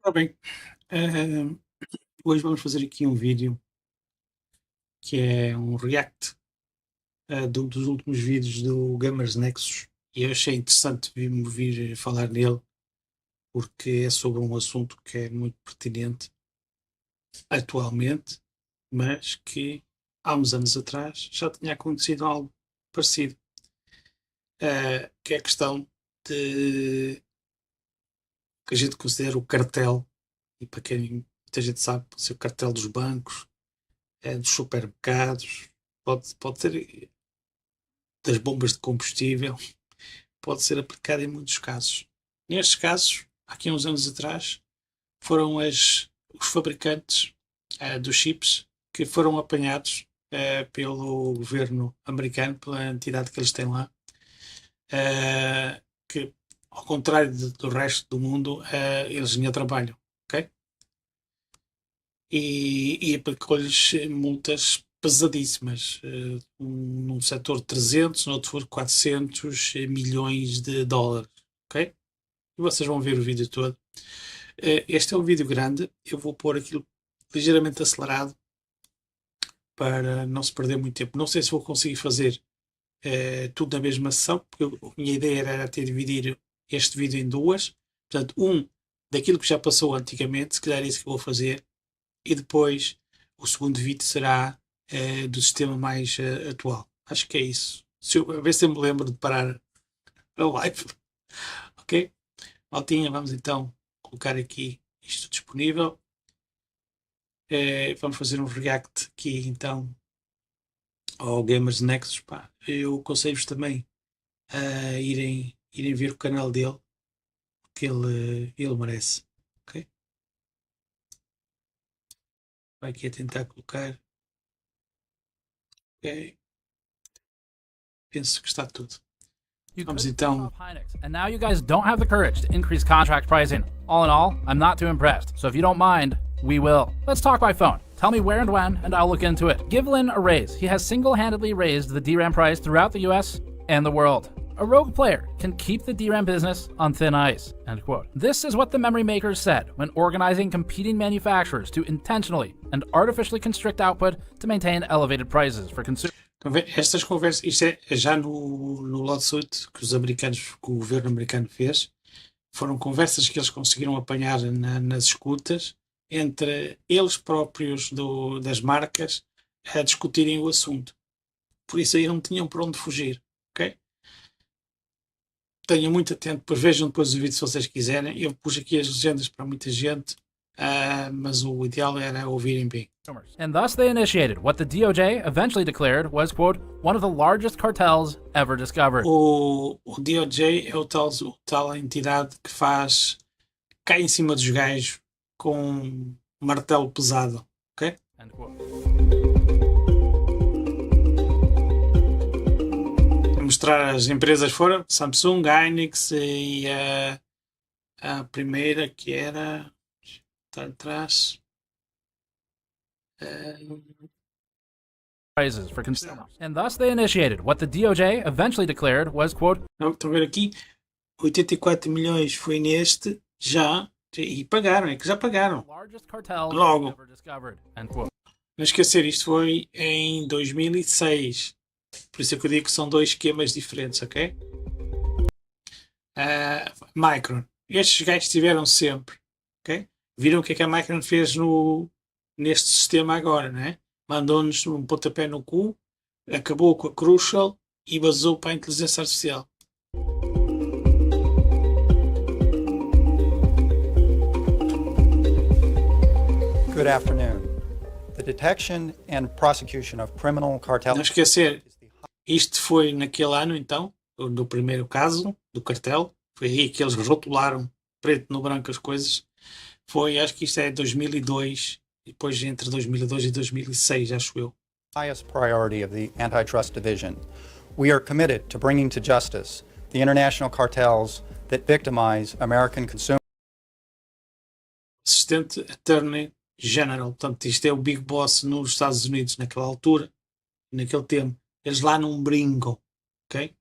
Ora bem, hoje vamos fazer aqui um vídeo que é um react de um dos últimos vídeos do Gamers Nexus, e eu achei interessante vir falar nele porque é sobre um assunto que é muito pertinente atualmente, mas que há uns anos atrás já tinha acontecido algo parecido, que é a questão de que a gente considera o cartel, e para quem muita gente sabe, pode ser o cartel dos bancos, dos supermercados, pode ser das bombas de combustível, pode ser aplicado em muitos casos. Nestes casos, aqui há uns anos atrás, foram os fabricantes dos chips que foram apanhados pelo governo americano, pela entidade que eles têm lá, que, ao contrário do resto do mundo, eles ainda trabalham, ok? E aplicou-lhes multas pesadíssimas, num setor de 300, no outro for 400 milhões de dólares, ok? E vocês vão ver o vídeo todo. Este é um vídeo grande, eu vou pôr aquilo ligeiramente acelerado para não se perder muito tempo. Não sei se vou conseguir fazer tudo na mesma sessão, porque a minha ideia era até dividir este vídeo em duas. Portanto, daquilo que já passou antigamente, se calhar é isso que vou fazer, e depois o segundo vídeo será do sistema mais atual. Acho que é isso. A ver se eu me lembro de parar a live. Ok? Maltinha, vamos então colocar aqui isto disponível. Vamos fazer um react aqui então ao Gamers Nexus. Pá. Eu aconselho-vos também a irem ver o canal dele, porque ele merece. Ok? Vai aqui a tentar colocar. Ok. Penso que está tudo. Vamos então. And now you guys don't have the courage to increase contract pricing. All in all, I'm not too impressed. So if you don't mind, we will. Let's talk by phone. Tell me where and when, and I'll look into it. Give Lin a raise. He has single-handedly raised the DRAM price throughout the US and the world. A rogue player can keep the DRAM business on thin ice. End quote. This is what the memory makers said when organizing competing manufacturers to intentionally and artificially constrict output to maintain elevated prices for consumers. Estas conversas, isto é já no lawsuit que o governo americano fez, foram conversas que eles conseguiram apanhar nas escutas entre eles próprios das marcas a discutirem o assunto. Por isso aí não tinham por onde fugir, ok? Tenham muito atento, depois vejam depois o vídeo se vocês quiserem. Eu pus aqui as legendas para muita gente, mas o ideal era ouvirem bem. And thus they initiated what the DOJ eventually declared was, quote, one of the largest cartels ever discovered. O DOJ é o tal entidade que cai em cima dos gajos com um martelo pesado, ok? End quote. Mostrar as empresas foram Samsung, Hynix e a primeira que era está atrás. Prices for consumers. And thus they initiated what the DOJ eventually declared was, quote, Estão a ver aqui, 84 milhões foi neste, e pagaram, é que já pagaram. largest cartel Logo. ever discovered. End quote. Não esquecer, isto foi em 2006. Por isso é que eu digo que são dois esquemas diferentes, ok? Micron. Estes gajos estiveram sempre, ok? Viram o que é que a Micron fez neste sistema agora, né? Mandou-nos um pontapé no cu, acabou com a Crucial e vazou para a inteligência artificial. Good afternoon. The detection and prosecution of criminal cartel. Não esquecer, isto foi naquele ano então, do primeiro caso do cartel, foi aí que eles rotularam preto no branco as coisas. Foi, acho que isto é 2002, e depois entre 2002 e 2006, acho eu. Highest priority of the Antitrust Division. We are committed to bringing to justice the international cartels that victimize American consumers. Assistente Attorney General, portanto isto é o Big Boss nos Estados Unidos naquela altura, naquele tempo. Eles lá não brincam, ok?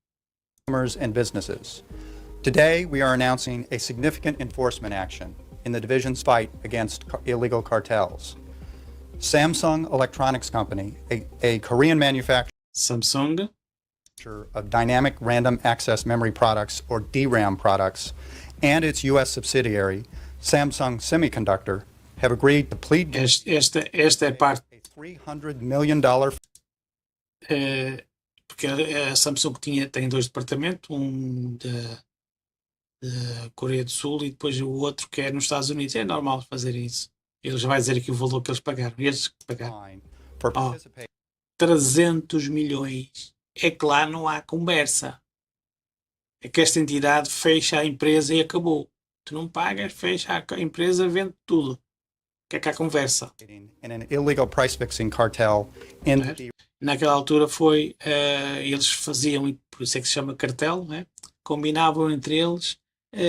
And businesses. Today we are announcing a significant enforcement action in the division's fight against illegal cartels. Samsung Electronics Company, a Korean manufacturer Samsung, of dynamic random access memory products, or DRAM products, and its U.S. subsidiary, Samsung Semiconductor, have agreed to plead esta é a parte, a $300 million porque a Samsung tem dois departamentos, um da Coreia do Sul e depois o outro que é nos Estados Unidos. É normal fazer isso. Eles vão dizer aqui o valor que eles pagaram. Eles que pagaram. for 300 milhões. É que lá não há conversa. É que esta entidade fecha a empresa e acabou. Tu não pagas, fecha a empresa, vende tudo. Que é que há conversa. in an illegal price fixing cartel in the Naquela altura foi, eles faziam, e por isso é que se chama cartel, né? Combinavam entre eles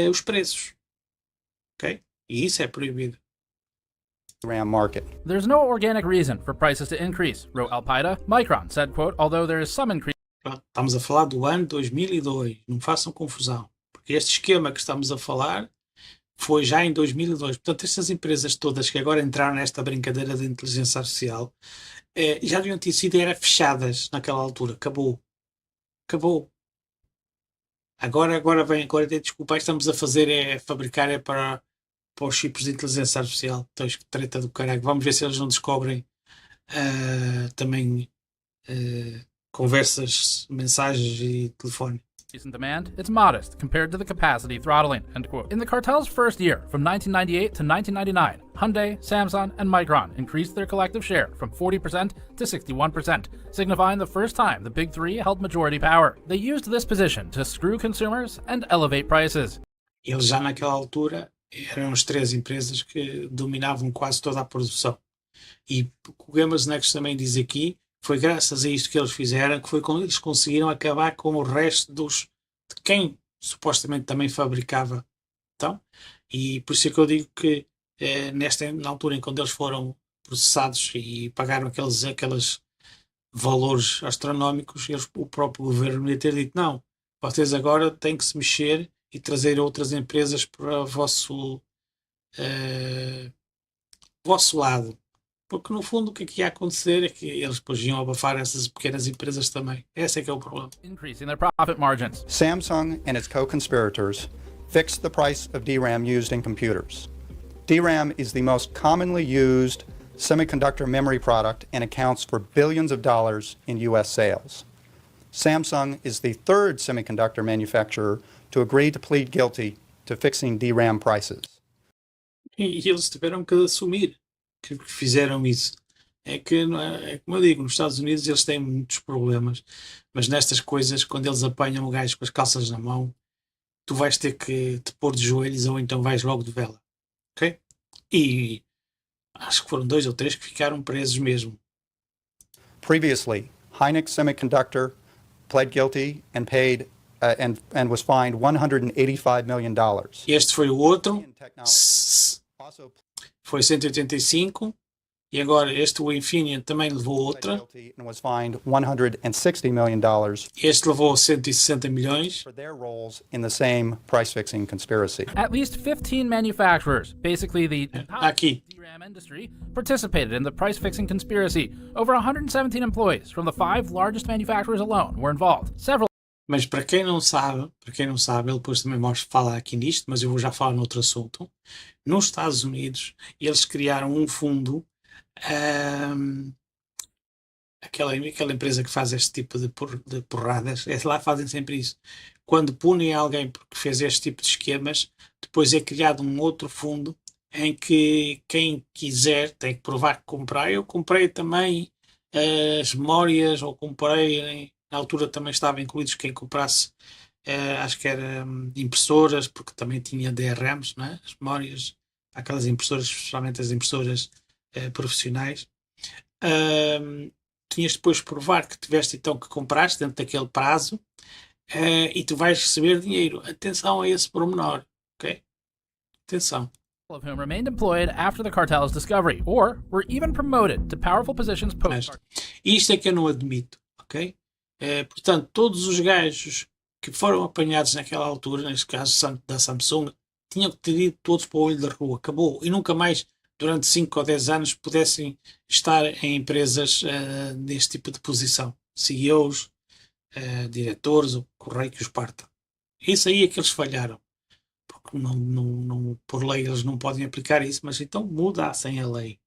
os preços. Ok? E isso é proibido. DRAM market. There's no organic reason for prices to increase, wrote Al-Qaeda. Micron said, quote, although there is some increase Pronto, estamos a falar do ano 2002. Não façam confusão. Porque este esquema que estamos a falar foi já em 2002. Portanto, estas empresas todas que agora entraram nesta brincadeira de inteligência artificial já deviam ter sido fechadas naquela altura. Acabou. Acabou. Agora desculpa, estamos a fazer fabricar para os chips de inteligência artificial. Então, que treta do caralho. Vamos ver se eles não descobrem também conversas, mensagens e telefone. in demand, it's modest compared to the capacity throttling, end quote. In the cartel's first year, from 1998 to 1999, Hyundai, Samsung, and Micron increased their collective share from 40% to 61%, signifying the first time the big three held majority power. They used this position to screw consumers and elevate prices. Eles já naquela altura eram as três empresas que dominavam quase toda a produção. E o que o Gamers Next também diz aqui, foi graças a isto que eles fizeram que foi quando eles conseguiram acabar com o resto de quem supostamente também fabricava. Então, e por isso é que eu digo que na altura em quando eles foram processados e pagaram aqueles valores astronómicos, o próprio governo ia ter dito, não, vocês agora têm que se mexer e trazer outras empresas para o vosso lado. Porque no fundo o que ia acontecer é que eles depois iam abafar essas pequenas empresas também. Esse é que é o problema. Increasing their profit margins. Samsung and its co-conspirators fixed the price of DRAM used in computers. DRAM is the most commonly used semiconductor memory product and accounts for billions of dollars in U.S. sales. Samsung is the third semiconductor manufacturer to agree to plead guilty to fixing DRAM prices. E eles tiveram que assumir que fizeram isso. É como eu digo, nos Estados Unidos eles têm muitos problemas, mas nestas coisas, quando eles apanham o gajo com as calças na mão, tu vais ter que te pôr de joelhos ou então vais logo de vela. Ok? E acho que foram 2 ou 3 que ficaram presos mesmo. Previously, Hynix Semiconductor pled guilty and paid and was fined $185 million. Este foi o outro, Also foi 185, e agora este, o Infineon, também levou pled outra. guilty and was fined $160 million Este levou 160 milhões. for their roles in the same price-fixing conspiracy. At least 15 manufacturers, basically the Aqui, DRAM industry, participated in the price-fixing conspiracy. Over 117 employees from the 5 largest manufacturers alone were involved. Several mas para quem não sabe, ele depois também mostra falar aqui nisto, mas eu vou já falar noutro assunto. Nos Estados Unidos, eles criaram um fundo, aquela empresa que faz este tipo de porradas, lá fazem sempre isso. Quando punem alguém porque fez este tipo de esquemas, depois é criado um outro fundo em que quem quiser tem que provar que comprar. Eu comprei também as memórias, ou comprei, na altura também estava incluídos quem comprasse, acho que era impressoras, porque também tinha DRMs, não é? As memórias, aquelas impressoras, especialmente as impressoras profissionais. Tinhas depois de provar que tiveste então que compraste dentro daquele prazo, e tu vais receber dinheiro. Atenção a esse pormenor, ok? Atenção. of whom remained employed after the cartel's discovery, or were even promoted to powerful positions Mas post. isto é que eu não admito, ok? Portanto, todos os gajos que foram apanhados naquela altura, neste caso da Samsung, tinham que ter ido todos para o olho da rua, acabou, e nunca mais durante 5 ou 10 anos pudessem estar em empresas neste tipo de posição, CEOs, diretores, o correio que os parta. Isso aí é que eles falharam, porque por lei eles não podem aplicar isso, mas então mudassem a lei.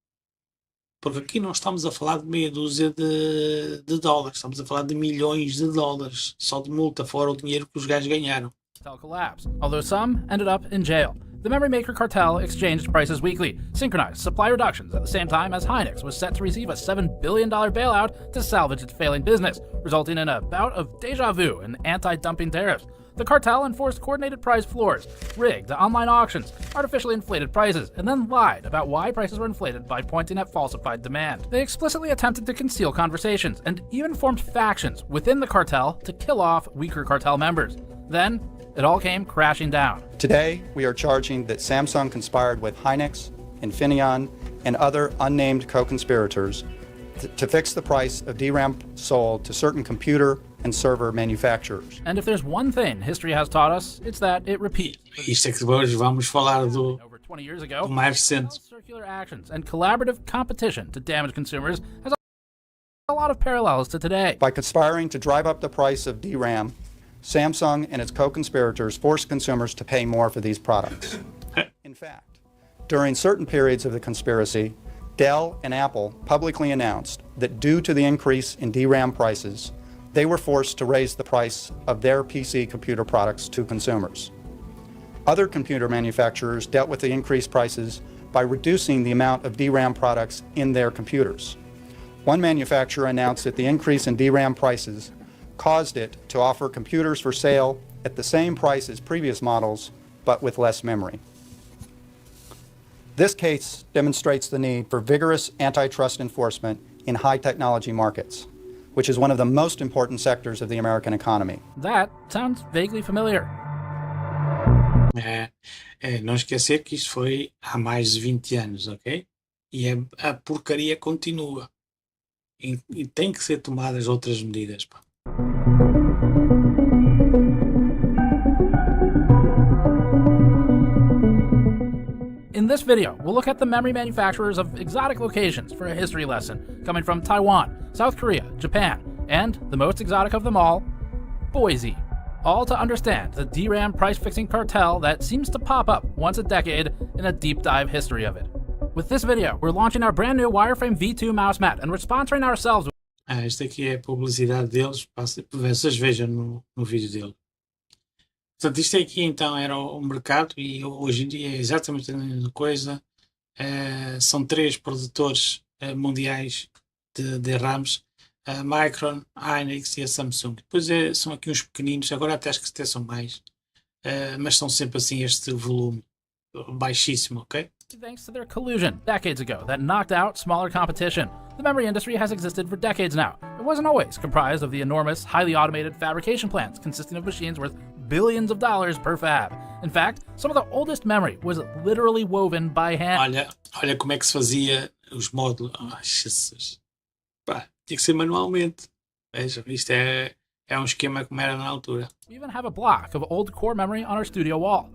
Porque aqui não estamos a falar de meia dúzia de dólares, estamos a falar de milhões de dólares, só de multa, fora o dinheiro que os gajos ganharam. Collapse, although some ended up in jail. The memory maker cartel exchanged prices weekly, synchronized supply reductions at the same time as Hynix was set to receive a $7 billion bailout to salvage its failing business, resulting in a bout of deja vu and anti-dumping tariffs. The cartel enforced coordinated price floors, rigged online auctions, artificially inflated prices, and then lied about why prices were inflated by pointing at falsified demand. They explicitly attempted to conceal conversations and even formed factions within the cartel to kill off weaker cartel members. Then, it all came crashing down. Today, we are charging that Samsung conspired with Hynix, Infineon, and other unnamed co-conspirators to fix the price of DRAM sold to certain computer and server manufacturers. And if there's one thing history has taught us, it's that it repeats. Isto é que hoje vamos falar Over 20 years ago, do mais recente. circular actions and collaborative competition to damage consumers has a lot of parallels to today. By conspiring to drive up the price of DRAM, Samsung and its co-conspirators forced consumers to pay more for these products. In fact, during certain periods of the conspiracy, Dell and Apple publicly announced that due to the increase in DRAM prices, they were forced to raise the price of their PC computer products to consumers. Other computer manufacturers dealt with the increased prices by reducing the amount of DRAM products in their computers. One manufacturer announced that the increase in DRAM prices caused it to offer computers for sale at the same price as previous models, but with less memory. This case demonstrates the need for vigorous antitrust enforcement in high technology markets, which is one of the most important sectors of the American economy. That sounds vaguely familiar. Não esquecer que isto foi há mais de 20 anos, ok? E a porcaria continua. E tem que ser tomadas outras medidas, pá. In this video, we'll look at the memory manufacturers of exotic locations for a history lesson, coming from Taiwan, South Korea, Japan, and, the most exotic of them all, Boise. All to understand the DRAM price-fixing cartel that seems to pop up once a decade in a deep dive history of it. With this video, we're launching our brand new wireframe V2 mouse mat, and we're sponsoring ourselves. Esta aqui é a publicidade deles, vocês vejam no vídeo dele. Portanto, isto aqui então era o mercado e hoje em dia é exatamente a mesma coisa. São 3 produtores mundiais de RAMs, a Micron, a Hynix e a Samsung. Depois são aqui uns pequeninos, agora até acho que até são mais, mas são sempre assim este volume baixíssimo, ok? Thanks to their collusion decades ago that knocked out smaller competition. The memory industry has existed for decades now. It wasn't always comprised of the enormous, highly automated fabrication plants consisting of machines worth billions of dollars per fab. In fact, some of the oldest memory was literally woven by hand. Olha como é que se fazia os módulos. Oh, Jesus. Pá, tinha que ser manualmente. Vejam, isto é um esquema como era na altura. We even have a block of old core memory on our studio wall.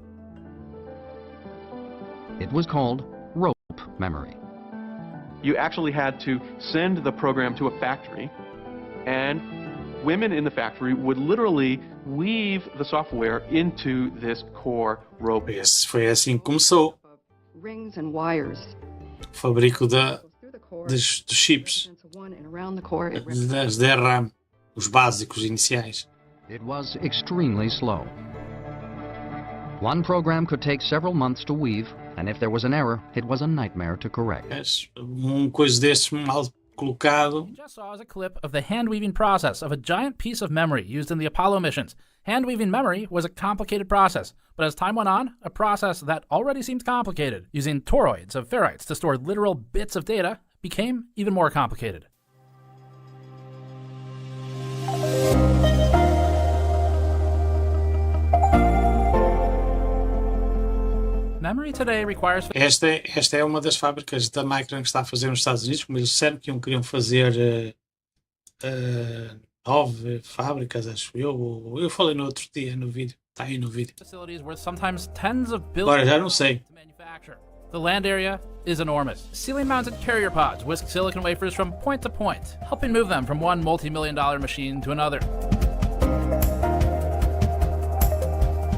It was called rope memory. You actually had to send the program to a factory, and women in the factory would literally weave the software into this core rope. Foi assim que começou Rings and wires. o fabrico Through the core, dos chips, into one and around the core, it das DRAM, os básicos iniciais. It was extremely slow. One program could take several months to weave, and if there was an error, it was a nightmare to correct. Coisa destes mal colocado. You just saw as a clip of the hand-weaving process of a giant piece of memory used in the Apollo missions. Hand-weaving memory was a complicated process, but as time went on, a process that already seemed complicated, using toroids of ferrites to store literal bits of data, became even more complicated. Memory today requires... Esta é uma das fábricas da Micron que está a fazer nos Estados Unidos, como eles disseram que queriam fazer 9 fábricas, acho eu. Eu falei no outro dia no vídeo. Está aí no vídeo. Facilities worth sometimes tens of Agora billions já não sei. to manufacture. The land area is enormous. Ceiling-mounted carrier pods whisk silicon wafers from point to point, helping move them from one multi-million-dollar machine to another,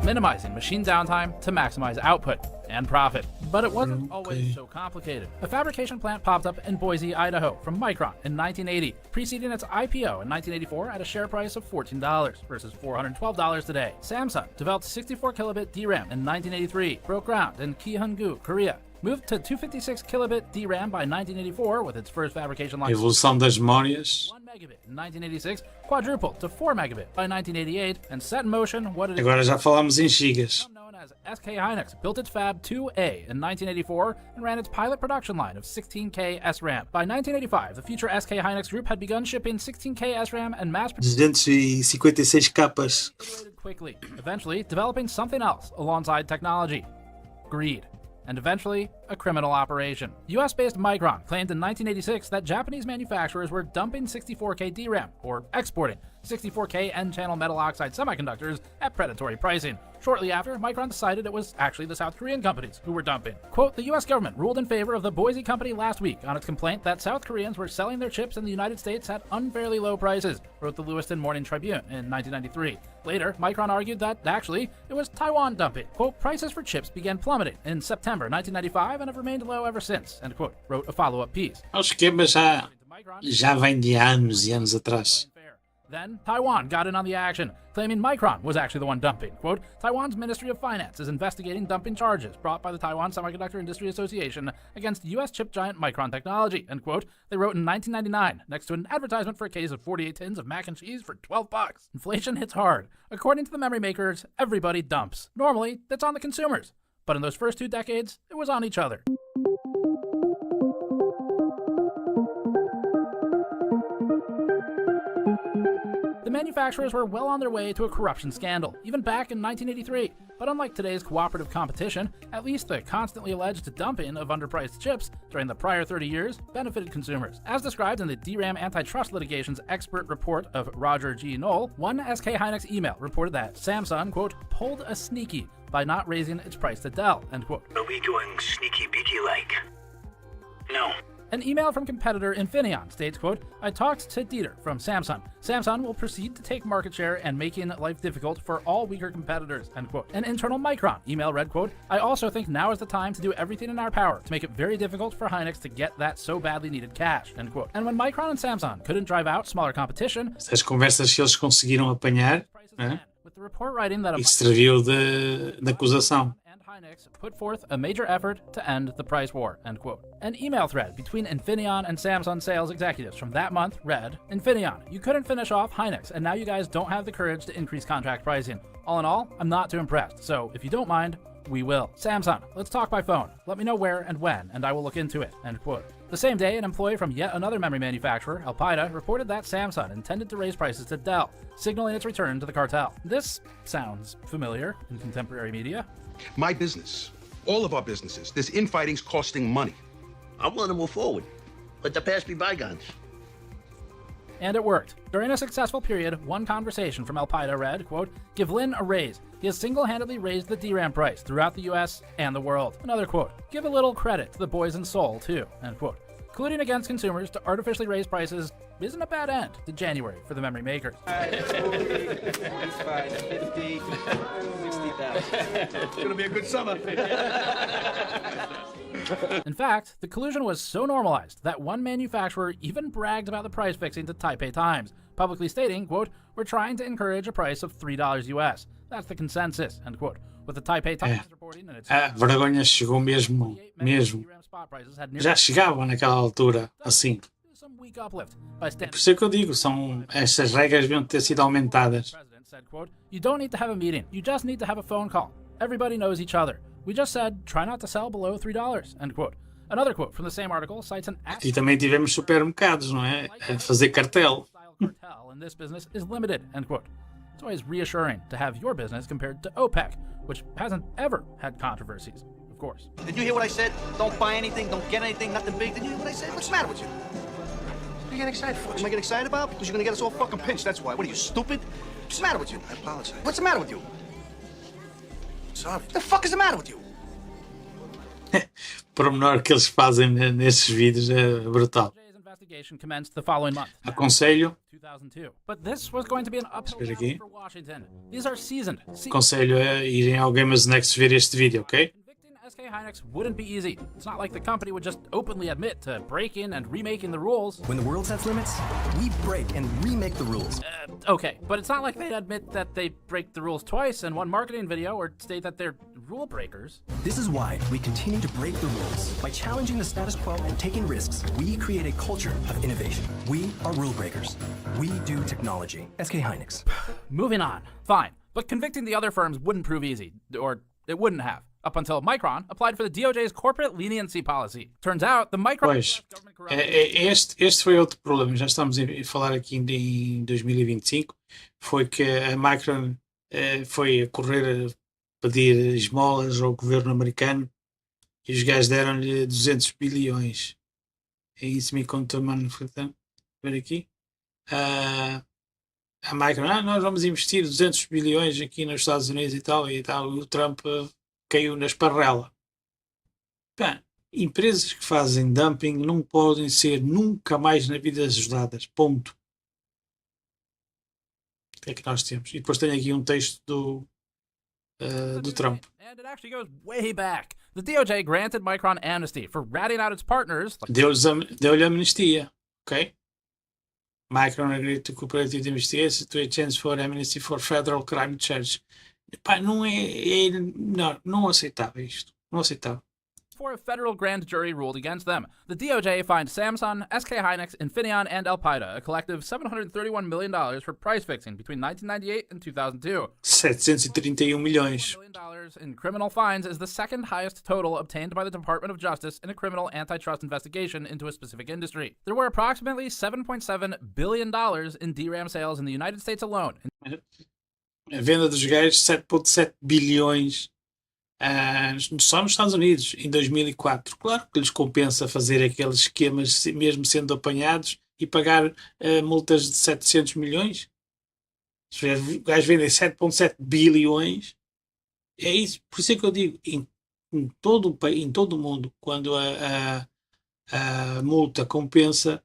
minimizing machine downtime to maximize output and profit. But it wasn't always so complicated. A fabrication plant popped up in Boise, Idaho from Micron in 1980, preceding its IPO in 1984 at a share price of $14 versus $412 today. Samsung developed 64 kilobit DRAM in 1983, broke ground in Gyeongju, Korea, moved to 256 kilobit DRAM by 1984 with its first fabrication line. Evolução das memórias. 1 megabit in 1986, quadrupled to 4 megabit by 1988, and set in motion what it is Agora já falámos em gigas. known as SK Hynix built its Fab 2A in 1984 and ran its pilot production line of 16K SRAM. By 1985, the future SK Hynix group had begun shipping 16K SRAM and mass 256 capas. iterated quickly, eventually developing something else alongside technology: greed. And eventually, a criminal operation. US-based Micron claimed in 1986 that Japanese manufacturers were dumping 64K DRAM, or exporting 64K N-channel metal oxide semiconductors at predatory pricing. Shortly after, Micron decided it was actually the South Korean companies who were dumping. Quote, the US government ruled in favor of the Boise company last week on its complaint that South Koreans were selling their chips in the United States at unfairly low prices, wrote the Lewiston Morning Tribune in 1993. Later, Micron argued that, actually, it was Taiwan dumping. Quote, prices for chips began plummeting in September 1995 and have remained low ever since, end quote, wrote a follow-up piece. O esquema já vem de anos e anos atrás. Then, Taiwan got in on the action, claiming Micron was actually the one dumping. Quote, Taiwan's Ministry of Finance is investigating dumping charges brought by the Taiwan Semiconductor Industry Association against U.S. chip giant Micron Technology, end quote, they wrote in 1999, next to an advertisement for a case of 48 tins of mac and cheese for $12. Inflation hits hard. According to the memory makers, everybody dumps. Normally, that's on the consumers. But in those first 2 decades, it was on each other. The manufacturers were well on their way to a corruption scandal, even back in 1983. But unlike today's cooperative competition, at least the constantly alleged dumping of underpriced chips during the prior 30 years benefited consumers. As described in the DRAM antitrust litigation's expert report of Roger G. Knoll, one SK Hynix email reported that Samsung, quote, pulled a sneaky by not raising its price to Dell, end quote. Are we doing sneaky beaky like? No. An email from competitor Infineon states, quote, I talked to Dieter from Samsung. Samsung will proceed to take market share and making life difficult for all weaker competitors, end quote. An internal Micron email read, quote, I also think now is the time to do everything in our power to make it very difficult for Hynix to get that so badly needed cash, end quote. And when Micron and Samsung couldn't drive out smaller competition, Essas conversas que eles conseguiram apanhar, né? with the report writing that a Isso serviu de acusação. and Hynix put forth a major effort to end the price war, end quote. An email thread between Infineon and Samsung sales executives from that month read, Infineon, you couldn't finish off Hynix, and now you guys don't have the courage to increase contract pricing. All in all, I'm not too impressed, so if you don't mind, we will. Samsung, let's talk by phone. Let me know where and when, and I will look into it, end quote. The same day, an employee from yet another memory manufacturer, Alpida, reported that Samsung intended to raise prices to Dell, signaling its return to the cartel. This sounds familiar in contemporary media. My business, all of our businesses, this infighting's costing money. I want to move forward. Let the past be bygones. And it worked. During a successful period, one conversation from Alpida read, quote, give Lin a raise. He has single-handedly raised the DRAM price throughout the US and the world. Another quote, give a little credit to the boys in Seoul, too, end quote. Colluding against consumers to artificially raise prices isn't a bad end to January for the memory makers. 45, 50, 60,000. It's gonna be a good summer. In fact, the collusion was so normalized that one manufacturer even bragged about the price fixing to Taipei Times, publicly stating, quote, we're trying to encourage a price of $3 US. That's the consensus, end quote. With the Taipei Times reporting in its A vergonha chegou mesmo. DRAM spot prices had Já chegava naquela altura, assim. some weak uplift by Por isso é que eu digo, estas regras deviam ter sido aumentadas. president said, quote, you don't need to have a meeting. You just need to have a phone call. Everybody knows each other. We just said, try not to sell below $3, end quote. Another quote from the same article cites an E também tivemos supermercados, não é? A fazer cartel. cartel in this business is limited, end quote. It's always reassuring to have your business compared to OPEC, which hasn't ever had controversies, of course. Did you hear what I said? Don't buy anything, don't get anything, nothing big. Did you hear what I said? What's the matter with you? What are you getting excited for? What am I getting excited about? Because you're gonna get us all fucking pinched, that's why. What are you, stupid? What's the matter with you? I apologize. What's the matter with you? sorry. What the fuck is the matter with you? O pormenor que eles fazem nesses vídeos é brutal. DOJ's investigation commenced the following month. Aconselho, 2002. But this was going to be an uphill Espera battle aqui. for Washington. These are seasoned. aconselho a irem ao Gamers Next ver este vídeo, ok? Convicting SK Hynix wouldn't be easy. It's not like the company would just openly admit to breaking and remaking the rules. When the world sets limits, we break and remake the rules. Okay, but it's not like they'd admit that they break the rules twice in one marketing video or state that they're rule breakers. This is why we continue to break the rules. By challenging the status quo and taking risks, we create a culture of innovation. We are rule breakers. We do technology. SK Hynix. Moving on. Fine. But convicting the other firms wouldn't prove easy. Or it wouldn't have. Up until Micron applied for the DOJ's corporate leniency policy. Turns out the Micron Pois, government corruption... este foi outro problema. Já estamos a falar aqui em 2025. Foi que a Micron foi a correr a pedir esmolas ao governo americano e os gajos deram-lhe 200 bilhões. É isso me conta, mano. Ver aqui. A Micron, nós vamos investir 200 bilhões aqui nos Estados Unidos e tal. E o Trump caiu na esparrela. Pá, empresas que fazem dumping não podem ser nunca mais na vida ajudadas. Ponto. O que é que nós temos? E depois tenho aqui um texto do Trump. And it actually goes way back. The DOJ granted Micron amnesty for ratting out its partners. Deu-lhe amnistia. Ok? Micron agreed to cooperative investigation to a chance for amnesty for federal crime charge. Pá, não não aceitável isto. Não aceitável. Before a federal grand jury ruled against them. The DOJ fined Samsung, SK Hynix, Infineon, and Al-Qaeda a collective $731 million for price fixing between 1998 and 2002. 731 milhões. $1 million in criminal fines is the second highest total obtained by the Department of Justice in a criminal antitrust investigation into a specific industry. There were approximately $7.7 billion in DRAM sales in the United States alone. A venda dos gajos 7,7 bilhões só nos Estados Unidos em 2004. Claro que lhes compensa fazer aqueles esquemas mesmo sendo apanhados e pagar multas de 700 milhões. Os gajos vendem 7,7 bilhões. É isso. Por isso é que eu digo, em todo o mundo, quando a multa compensa.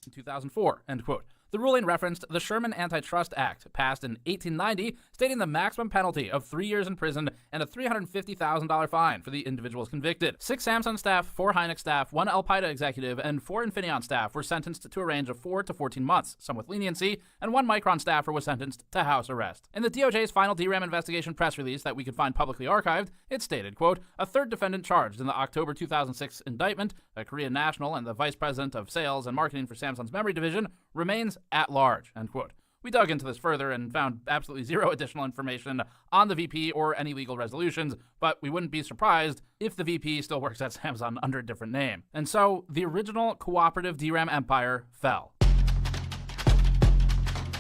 In 2004, end quote. The ruling referenced the Sherman Antitrust Act, passed in 1890, stating the maximum penalty of 3 years in prison and a $350,000 fine for the individuals convicted. 6 Samsung staff, 4 Hynix staff, 1 Al-Qaeda executive, and 4 Infineon staff were sentenced to a range of 4 to 14 months, some with leniency, and 1 Micron staffer was sentenced to house arrest. In the DOJ's final DRAM investigation press release that we could find publicly archived, it stated, quote, a third defendant charged in the October 2006 indictment, a Korean national and the vice president of sales and marketing for Samsung's memory division, remains at large, end quote. We dug into this further and found absolutely zero additional information on the VP or any legal resolutions, but we wouldn't be surprised if the VP still works at Samsung under a different name. And so, the original cooperative DRAM empire fell.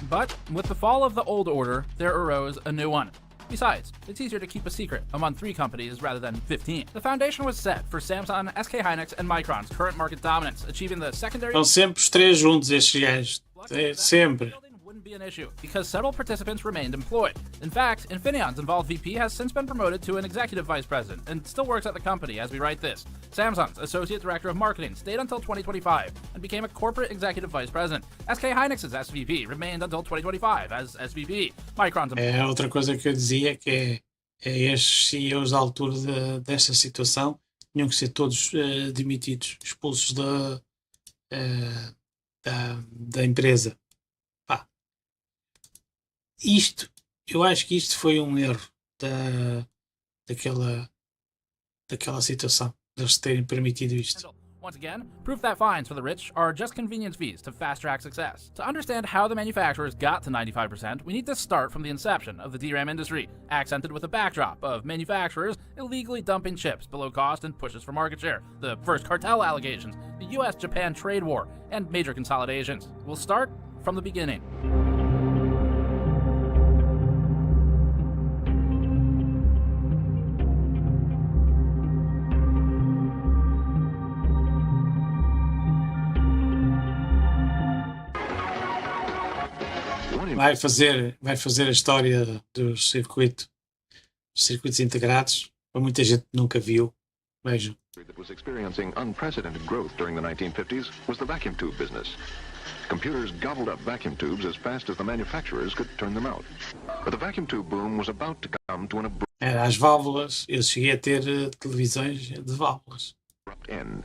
But with the fall of the old order, there arose a new one. Besides, it's easier to keep a secret among 3 companies rather than 15. The foundation was set for Samsung, SK Hynix, and Micron's current market dominance, achieving the secondary... Estão sempre os 3 juntos, estes gajos. Sempre. Wouldn't be an issue, because several participants remained employed. In fact, Infineon's involved VP has since been promoted to an executive vice president, and still works at the company as we write this. Samsung's associate director of marketing stayed until 2025, and became a corporate executive vice president. SK Hynix's SVP remained until 2025 as SVP. Micron's... outra coisa que eu dizia que estes CEOs à altura desta situação tinham que ser todos demitidos, expulsos da empresa. Pá. Eu acho que isto foi um erro daquela situação, de eles terem permitido isto. Once again, proof that fines for the rich are just convenience fees to fast-track success. To understand how the manufacturers got to 95%, we need to start from the inception of the DRAM industry, accented with a backdrop of manufacturers illegally dumping chips below cost and pushes for market share, the first cartel allegations, the US-Japan trade war, and major consolidations. We'll start from the beginning. Vai fazer a história do circuito circuitos integrados, para muita gente que nunca viu. Vejam. That was experiencing unprecedented growth during the 1950s was the vacuum tube business. Computers gobbled up vacuum tubes as fast as the manufacturers could turn them out. But the vacuum tube boom was about to come to an Era as válvulas. Eu cheguei a ter televisões de válvulas. abrupt end,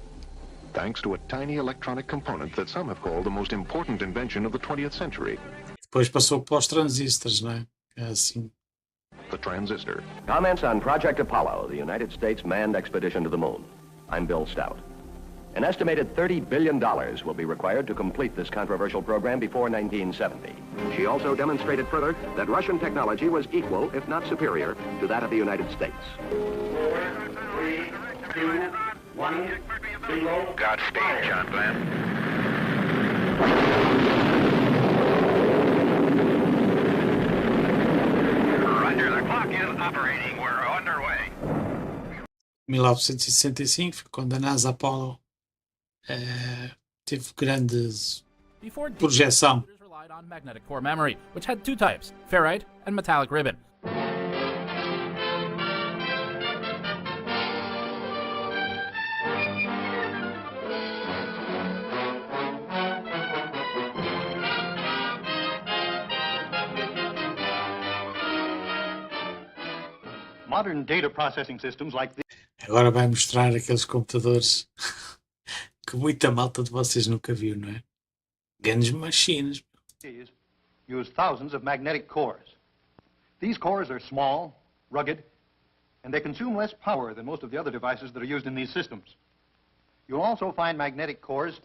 thanks to a tiny electronic component that some have called the most important invention of the 20th century. Depois passou para os transistores, não é? É assim. The transistor. Comments on Project Apollo, the United States manned expedition to the moon. I'm Bill Stout. An estimated $30 billion will be required to complete this controversial program before 1970. She also demonstrated further that Russian technology was equal, if not superior, to that of the United States. 3, 2, 1, 0. Godspeed, John Glenn. Roger, the clock is operating. We're underway. 1965 foi quando a NASA Apollo teve grande Before projeção. computers relied on magnetic core memory, which had two types, ferrite and metallic ribbon. Modern data processing systems like these Agora vai mostrar aqueles computadores que muita malta de vocês nunca viu, não é? Grandes machines. use thousands of magnetic cores. These cores are small, rugged, and they consume less power than most of the other devices that are used in these systems. You'll also find magnetic cores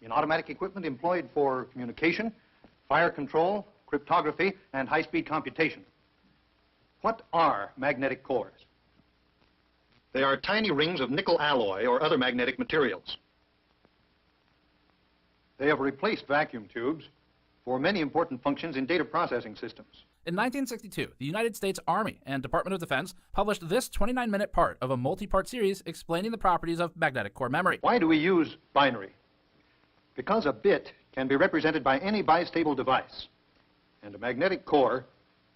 in automatic equipment employed for communication, fire control, cryptography, and high-speed computation. What are magnetic cores? They are tiny rings of nickel alloy or other magnetic materials. They have replaced vacuum tubes for many important functions in data processing systems. In 1962, the United States Army and Department of Defense published this 29-minute part of a multi-part series explaining the properties of magnetic core memory. Why do we use binary? Because a bit can be represented by any bistable device, and a magnetic core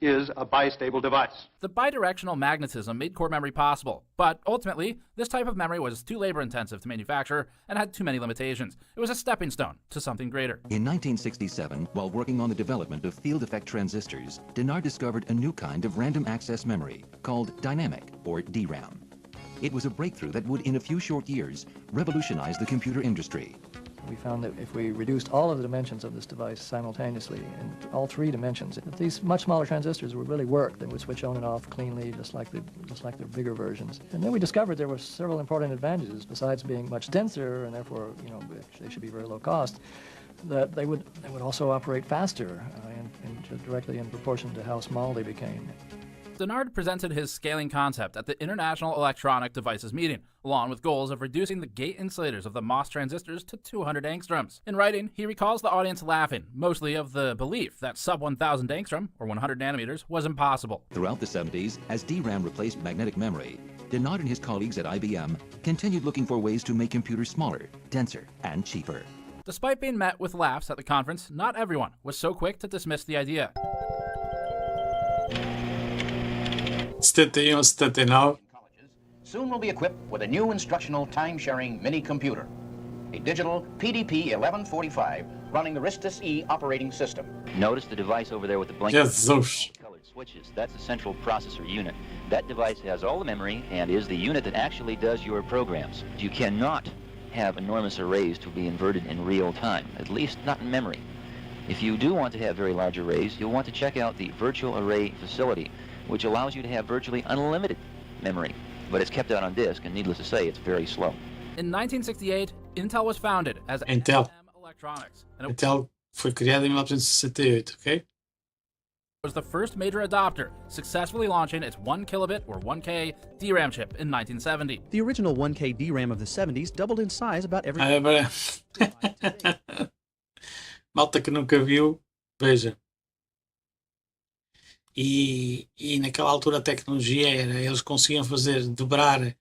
is a bistable device. The bidirectional magnetism made core memory possible, but ultimately, this type of memory was too labor-intensive to manufacture and had too many limitations. It was a stepping stone to something greater. In 1967, while working on the development of field effect transistors, Dennard discovered a new kind of random access memory called dynamic, or DRAM. It was a breakthrough that would, in a few short years, revolutionize the computer industry. We found that if we reduced all of the dimensions of this device simultaneously, in all three dimensions, that these much smaller transistors would really work. They would switch on and off cleanly, just like the bigger versions. And then we discovered there were several important advantages, besides being much denser and therefore, they should be very low cost, that they would also operate faster, directly in proportion to how small they became. Dennard presented his scaling concept at the International Electronic Devices meeting, along with goals of reducing the gate insulators of the MOS transistors to 200 angstroms. In writing, he recalls the audience laughing, mostly of the belief that sub-1000 angstrom, or 100 nanometers, was impossible. Throughout the 70s, as DRAM replaced magnetic memory, Dennard and his colleagues at IBM continued looking for ways to make computers smaller, denser, and cheaper. Despite being met with laughs at the conference, not everyone was so quick to dismiss the idea. 71, 79. Soon will be equipped with a new instructional time-sharing mini-computer, a digital PDP 1145 running the RISC-E operating system. Notice the device over there with the blinking colored switches. That's the central processor unit. That device has all the memory and is the unit that actually does your programs. You cannot have enormous arrays to be inverted in real time, at least not in memory. If you do want to have very large arrays, you'll want to check out the virtual array facility, which allows you to have virtually unlimited memory, but it's kept out on disk, and needless to say, it's very slow. In 1968, Intel was founded as Intel. Electronics, and Intel foi criada em 1968, okay? Was the first major adopter, successfully launching its 1 kilobit or 1K DRAM chip in 1970. The original 1K DRAM of the 70s doubled in size about every... Malta que nunca viu, veja. E naquela altura a tecnologia era, eles conseguiam dobrar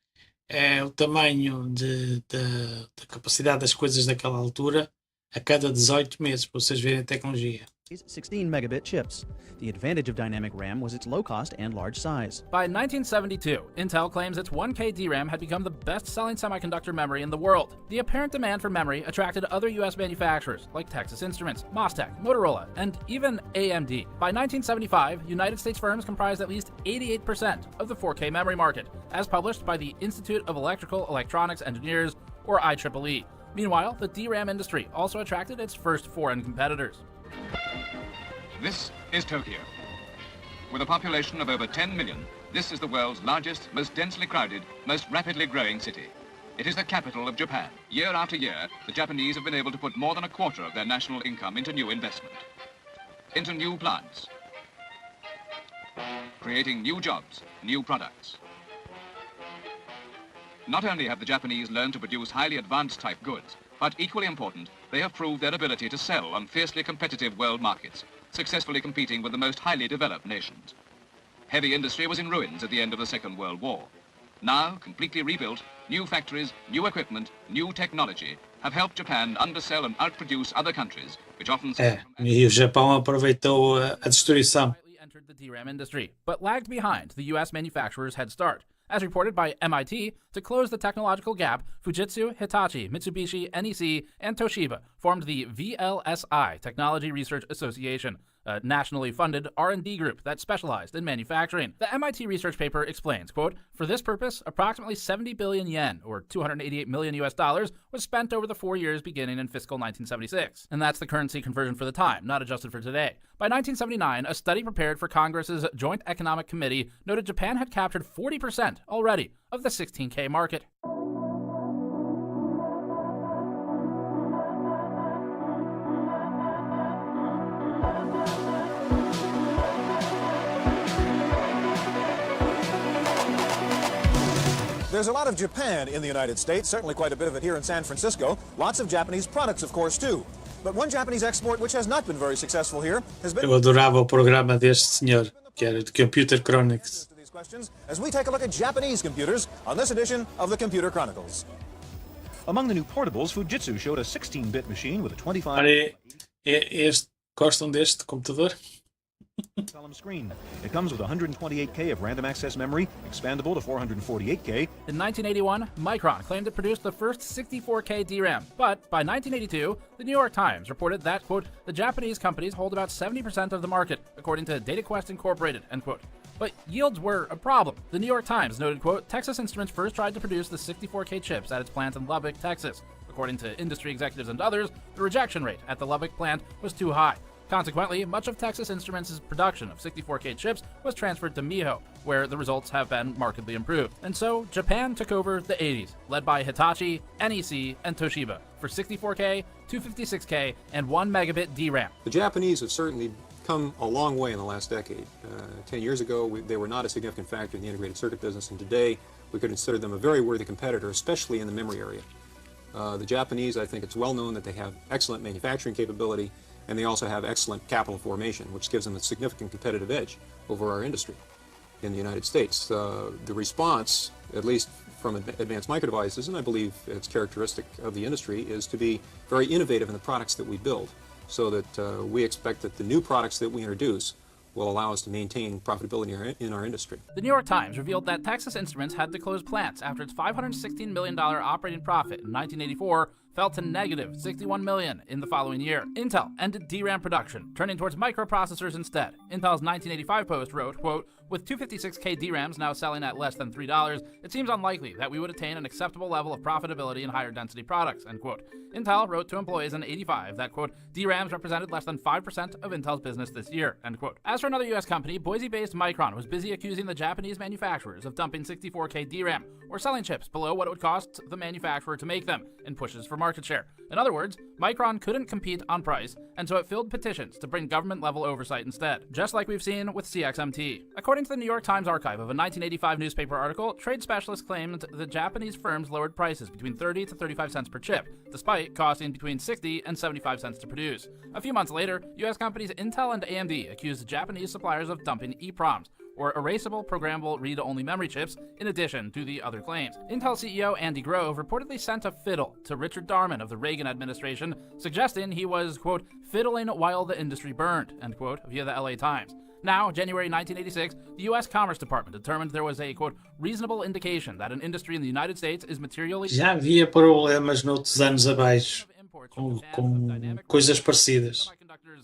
o tamanho da capacidade das coisas daquela altura a cada 18 meses, para vocês verem a tecnologia. 16 megabit chips. The advantage of dynamic RAM was its low cost and large size. By 1972, Intel claims its 1K DRAM had become the best-selling semiconductor memory in the world. The apparent demand for memory attracted other US manufacturers like Texas Instruments, MasTec, Motorola, and even AMD. By 1975, United States firms comprised at least 88% of the 4K memory market, as published by the Institute of Electrical Electronics Engineers, or IEEE. Meanwhile, the DRAM industry also attracted its first foreign competitors. This is Tokyo. With a population of over 10 million, this is the world's largest, most densely crowded, most rapidly growing city. It is the capital of Japan. Year after year, the Japanese have been able to put more than a quarter of their national income into new investment, into new plants, creating new jobs, new products. Not only have the Japanese learned to produce highly advanced type goods, but equally important, they have proved their ability to sell on fiercely competitive world markets, successfully competing with the most highly developed nations. Heavy industry was in ruins at the end of the Second World War. Now, completely rebuilt, new factories, new equipment, new technology have helped Japan undersell and outproduce other countries, which often... E o Japão aproveitou a destruição. Entered the DRAM industry, but lagged behind the US manufacturers' head start. As reported by MIT, to close the technological gap, Fujitsu, Hitachi, Mitsubishi, NEC, and Toshiba formed the VLSI Technology Research Association, a nationally funded R&D group that specialized in manufacturing. The MIT research paper explains, quote, "For this purpose, approximately 70 billion yen, or $288 million US, was spent over the 4 years beginning in fiscal 1976. And that's the currency conversion for the time, not adjusted for today. By 1979, a study prepared for Congress's Joint Economic Committee noted Japan had captured 40% already of the 16K market. There's a lot of Japan in the United States, certainly quite a bit of it here in San Francisco. Lots of Japanese products, of course, too. But one Japanese export which has not been very successful here has been... Eu adorava o programa deste senhor, que era de Computer Chronicles. As we take a look at Japanese computers on this edition of the Computer Chronicles. Among the new portables, Fujitsu showed a 16-bit machine with a 25... Olha, gostam deste computador? column screen. It comes with 128K of random access memory, expandable to 448K. In 1981, Micron claimed it produced the first 64K DRAM, but by 1982, the New York Times reported that, quote, "the Japanese companies hold about 70% of the market, according to DataQuest Incorporated," end quote. But yields were a problem. The New York Times noted, quote, "Texas Instruments first tried to produce the 64K chips at its plant in Lubbock, Texas. According to industry executives and others, the rejection rate at the Lubbock plant was too high. Consequently, much of Texas Instruments' production of 64K chips was transferred to Miho, where the results have been markedly improved. And so, Japan took over the 80s, led by Hitachi, NEC, and Toshiba, for 64K, 256K, and 1 megabit DRAM. The Japanese have certainly come a long way in the last decade. 10 years ago, they were not a significant factor in the integrated circuit business, and today we could consider them a very worthy competitor, especially in the memory area. The Japanese, I think it's well known that they have excellent manufacturing capability, and they also have excellent capital formation, which gives them a significant competitive edge over our industry in the United States. The response, at least from Advanced Micro Devices, and I believe it's characteristic of the industry, is to be very innovative in the products that we build, so that we expect that the new products that we introduce will allow us to maintain profitability in our industry. The New York Times revealed that Texas Instruments had to close plants after its $516 million operating profit in 1984 fell to negative $61 million in the following year. Intel ended DRAM production, turning towards microprocessors instead. Intel's 1985 post wrote, quote, "With 256K DRAMs now selling at less than $3, it seems unlikely that we would attain an acceptable level of profitability in higher density products," end quote. Intel wrote to employees in 85 that, quote, "DRAMs represented less than 5% of Intel's business this year," end quote. As for another US company, Boise-based Micron was busy accusing the Japanese manufacturers of dumping 64K DRAM, or selling chips below what it would cost the manufacturer to make them, in pushes for market share. In other words, Micron couldn't compete on price, and so it filled petitions to bring government-level oversight instead, just like we've seen with CXMT. According to the New York Times archive of a 1985 newspaper article, trade specialists claimed the Japanese firms lowered prices between 30 to 35 cents per chip, despite costing between 60 and 75 cents to produce. A few months later, US companies Intel and AMD accused Japanese suppliers of dumping EPROMs, or erasable programmable read-only memory chips, in addition to the other claims. Intel CEO Andy Grove reportedly sent a fiddle to Richard Darman of the Reagan administration, suggesting he was, quote, fiddling while the industry burned, end quote, via the LA Times. Now, January 1986, the U.S. Commerce Department determined there was a, quote, reasonable indication that an industry in the United States is materially... Já havia problemas noutros anos abaixo com coisas parecidas.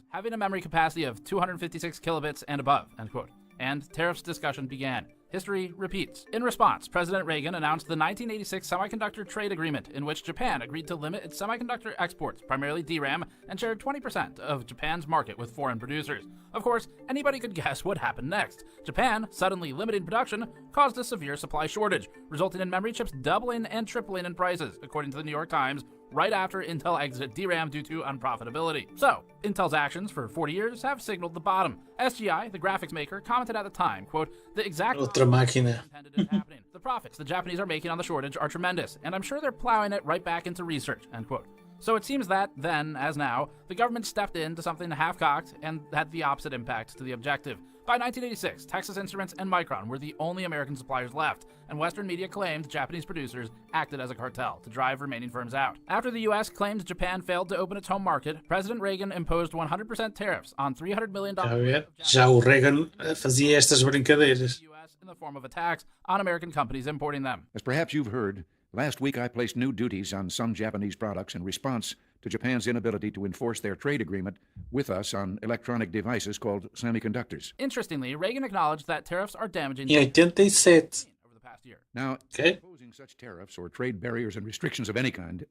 Having a memory capacity of 256 kilobits and above, end quote. And tariffs discussion began. History repeats. In response, President Reagan announced the 1986 Semiconductor Trade Agreement, in which Japan agreed to limit its semiconductor exports, primarily DRAM, and shared 20% of Japan's market with foreign producers. Of course, anybody could guess what happened next. Japan, suddenly limiting production, caused a severe supply shortage, resulting in memory chips doubling and tripling in prices, according to the New York Times, right after Intel exited DRAM due to unprofitability. So, Intel's actions for 40 years have signaled the bottom. SGI, the graphics maker, commented at the time, quote, the exact máquina. The profits the Japanese are making on the shortage are tremendous, and I'm sure they're plowing it right back into research, end quote. So it seems that, then, as now, the government stepped into something half-cocked and had the opposite impact to the objective. By 1986, Texas Instruments and Micron were the only American suppliers left, and Western media claimed Japanese producers acted as a cartel to drive remaining firms out. After the U.S. claimed Japan failed to open its home market, President Reagan imposed 100% tariffs on $300 million Já o Reagan fazia estas brincadeiras. in the form of a tax on American companies importing them. As perhaps you've heard, last week I placed new duties on some Japanese products in response to Japan's inability to enforce their trade agreement with us on electronic devices called semiconductors. Interestingly, Reagan acknowledged that tariffs are damaging... Em 87. ...over the past year. Now, imposing such tariffs or trade barriers and restrictions of any kind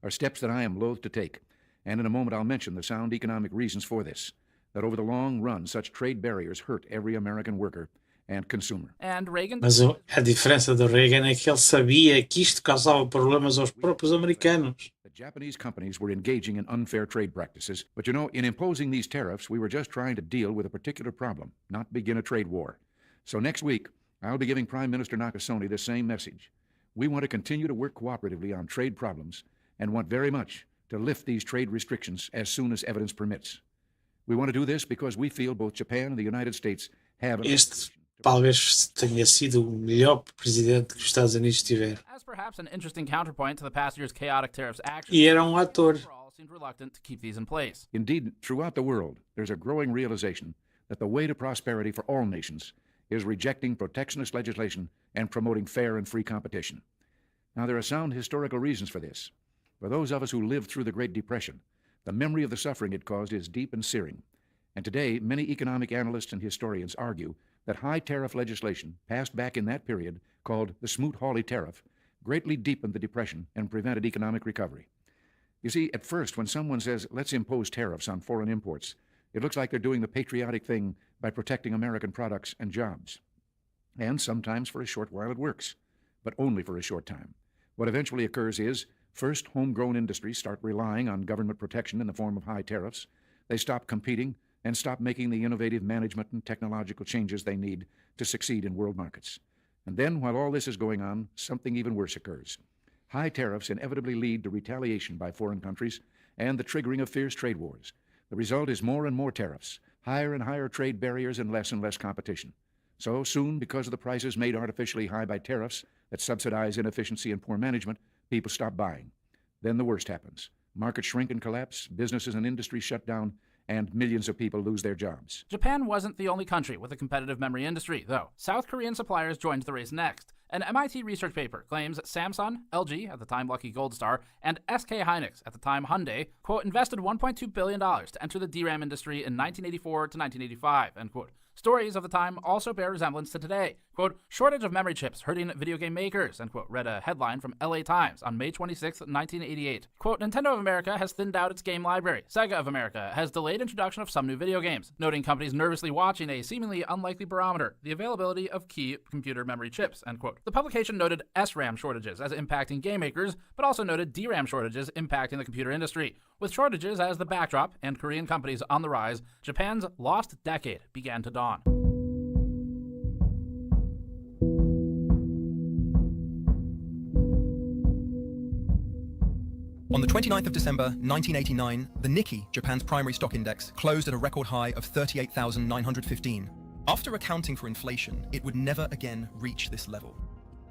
are steps that I am loath to take. And in a moment I'll mention the sound economic reasons for this, that over the long run such trade barriers hurt every American worker and consumer. And Reagan... Mas a diferença do Reagan é que ele sabia que isto causava problemas aos próprios americanos. Japanese companies were engaging in unfair trade practices, but you know, in imposing these tariffs, we were just trying to deal with a particular problem, not begin a trade war. So next week, I'll be giving Prime Minister Nakasone the same message. We want to continue to work cooperatively on trade problems and want very much to lift these trade restrictions as soon as evidence permits. We want to do this because we feel both Japan and the United States have... Este talvez tenha sido o melhor presidente que os Estados Unidos tiveram. As perhaps an interesting counterpoint to the past year's chaotic tariffs actions, E era ator. overall seemed reluctant to keep these in place. Indeed, throughout the world, there's a growing realization that the way to prosperity for all nations is rejecting protectionist legislation and promoting fair and free competition. Now, there are sound historical reasons for this. For those of us who lived through the Great Depression, the memory of the suffering it caused is deep and searing. And today, many economic analysts and historians argue that high tariff legislation passed back in that period, called the Smoot-Hawley Tariff, greatly deepened the Depression and prevented economic recovery. You see, at first, when someone says, let's impose tariffs on foreign imports, it looks like they're doing the patriotic thing by protecting American products and jobs. And sometimes for a short while it works, but only for a short time. What eventually occurs is, first, homegrown industries start relying on government protection in the form of high tariffs. They stop competing and stop making the innovative management and technological changes they need to succeed in world markets. And then, while all this is going on, something even worse occurs. High tariffs inevitably lead to retaliation by foreign countries and the triggering of fierce trade wars. The result is more and more tariffs, higher and higher trade barriers, and less competition. So soon, because of the prices made artificially high by tariffs that subsidize inefficiency and poor management, people stop buying. Then the worst happens. Markets shrink and collapse, businesses and industries shut down, and millions of people lose their jobs. Japan wasn't the only country with a competitive memory industry, though. South Korean suppliers joined the race next. An MIT research paper claims Samsung, LG, at the time Lucky Gold Star, and SK Hynix, at the time Hyundai, quote, invested $1.2 billion to enter the DRAM industry in 1984 to 1985, end quote. Stories of the time also bear resemblance to today. Quote, shortage of memory chips hurting video game makers, end quote, read a headline from LA Times on May 26, 1988. Quote, Nintendo of America has thinned out its game library. Sega of America has delayed introduction of some new video games, noting companies nervously watching a seemingly unlikely barometer, the availability of key computer memory chips, end quote. The publication noted SRAM shortages as impacting game makers, but also noted DRAM shortages impacting the computer industry. With shortages as the backdrop and Korean companies on the rise, Japan's lost decade began to dawn. On the 29th of December 1989, the Nikkei, Japan's primary stock index, closed at a record high of 38,915, After accounting for inflation, it would never again reach this level.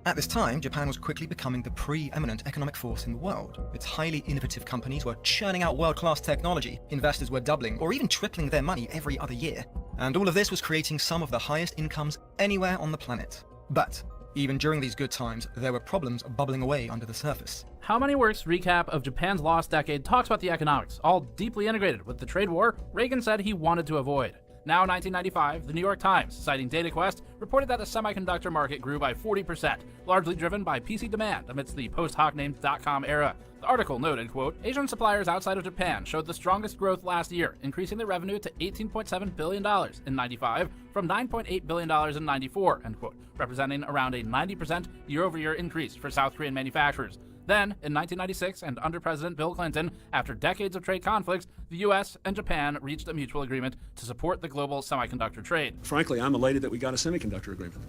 At this time, Japan was quickly becoming the preeminent economic force in the world. Its highly innovative companies were churning out world-class technology, investors were doubling or even tripling their money every other year, and all of this was creating some of the highest incomes anywhere on the planet. But even during these good times, there were problems bubbling away under the surface. How Many Works' recap of Japan's lost decade talks about the economics, all deeply integrated with the trade war Reagan said he wanted to avoid. Now, 1995, the New York Times, citing DataQuest, reported that the semiconductor market grew by 40%, largely driven by PC demand amidst the post-hoc named .com era. The article noted, quote, Asian suppliers outside of Japan showed the strongest growth last year, increasing their revenue to $18.7 billion in 95 from $9.8 billion in 94, end quote, representing around a 90% year-over-year increase for South Korean manufacturers. Then, in 1996, and under President Bill Clinton, after decades of trade conflicts, the U.S. and Japan reached a mutual agreement to support the global semiconductor trade. Frankly, I'm elated that we got a semiconductor agreement.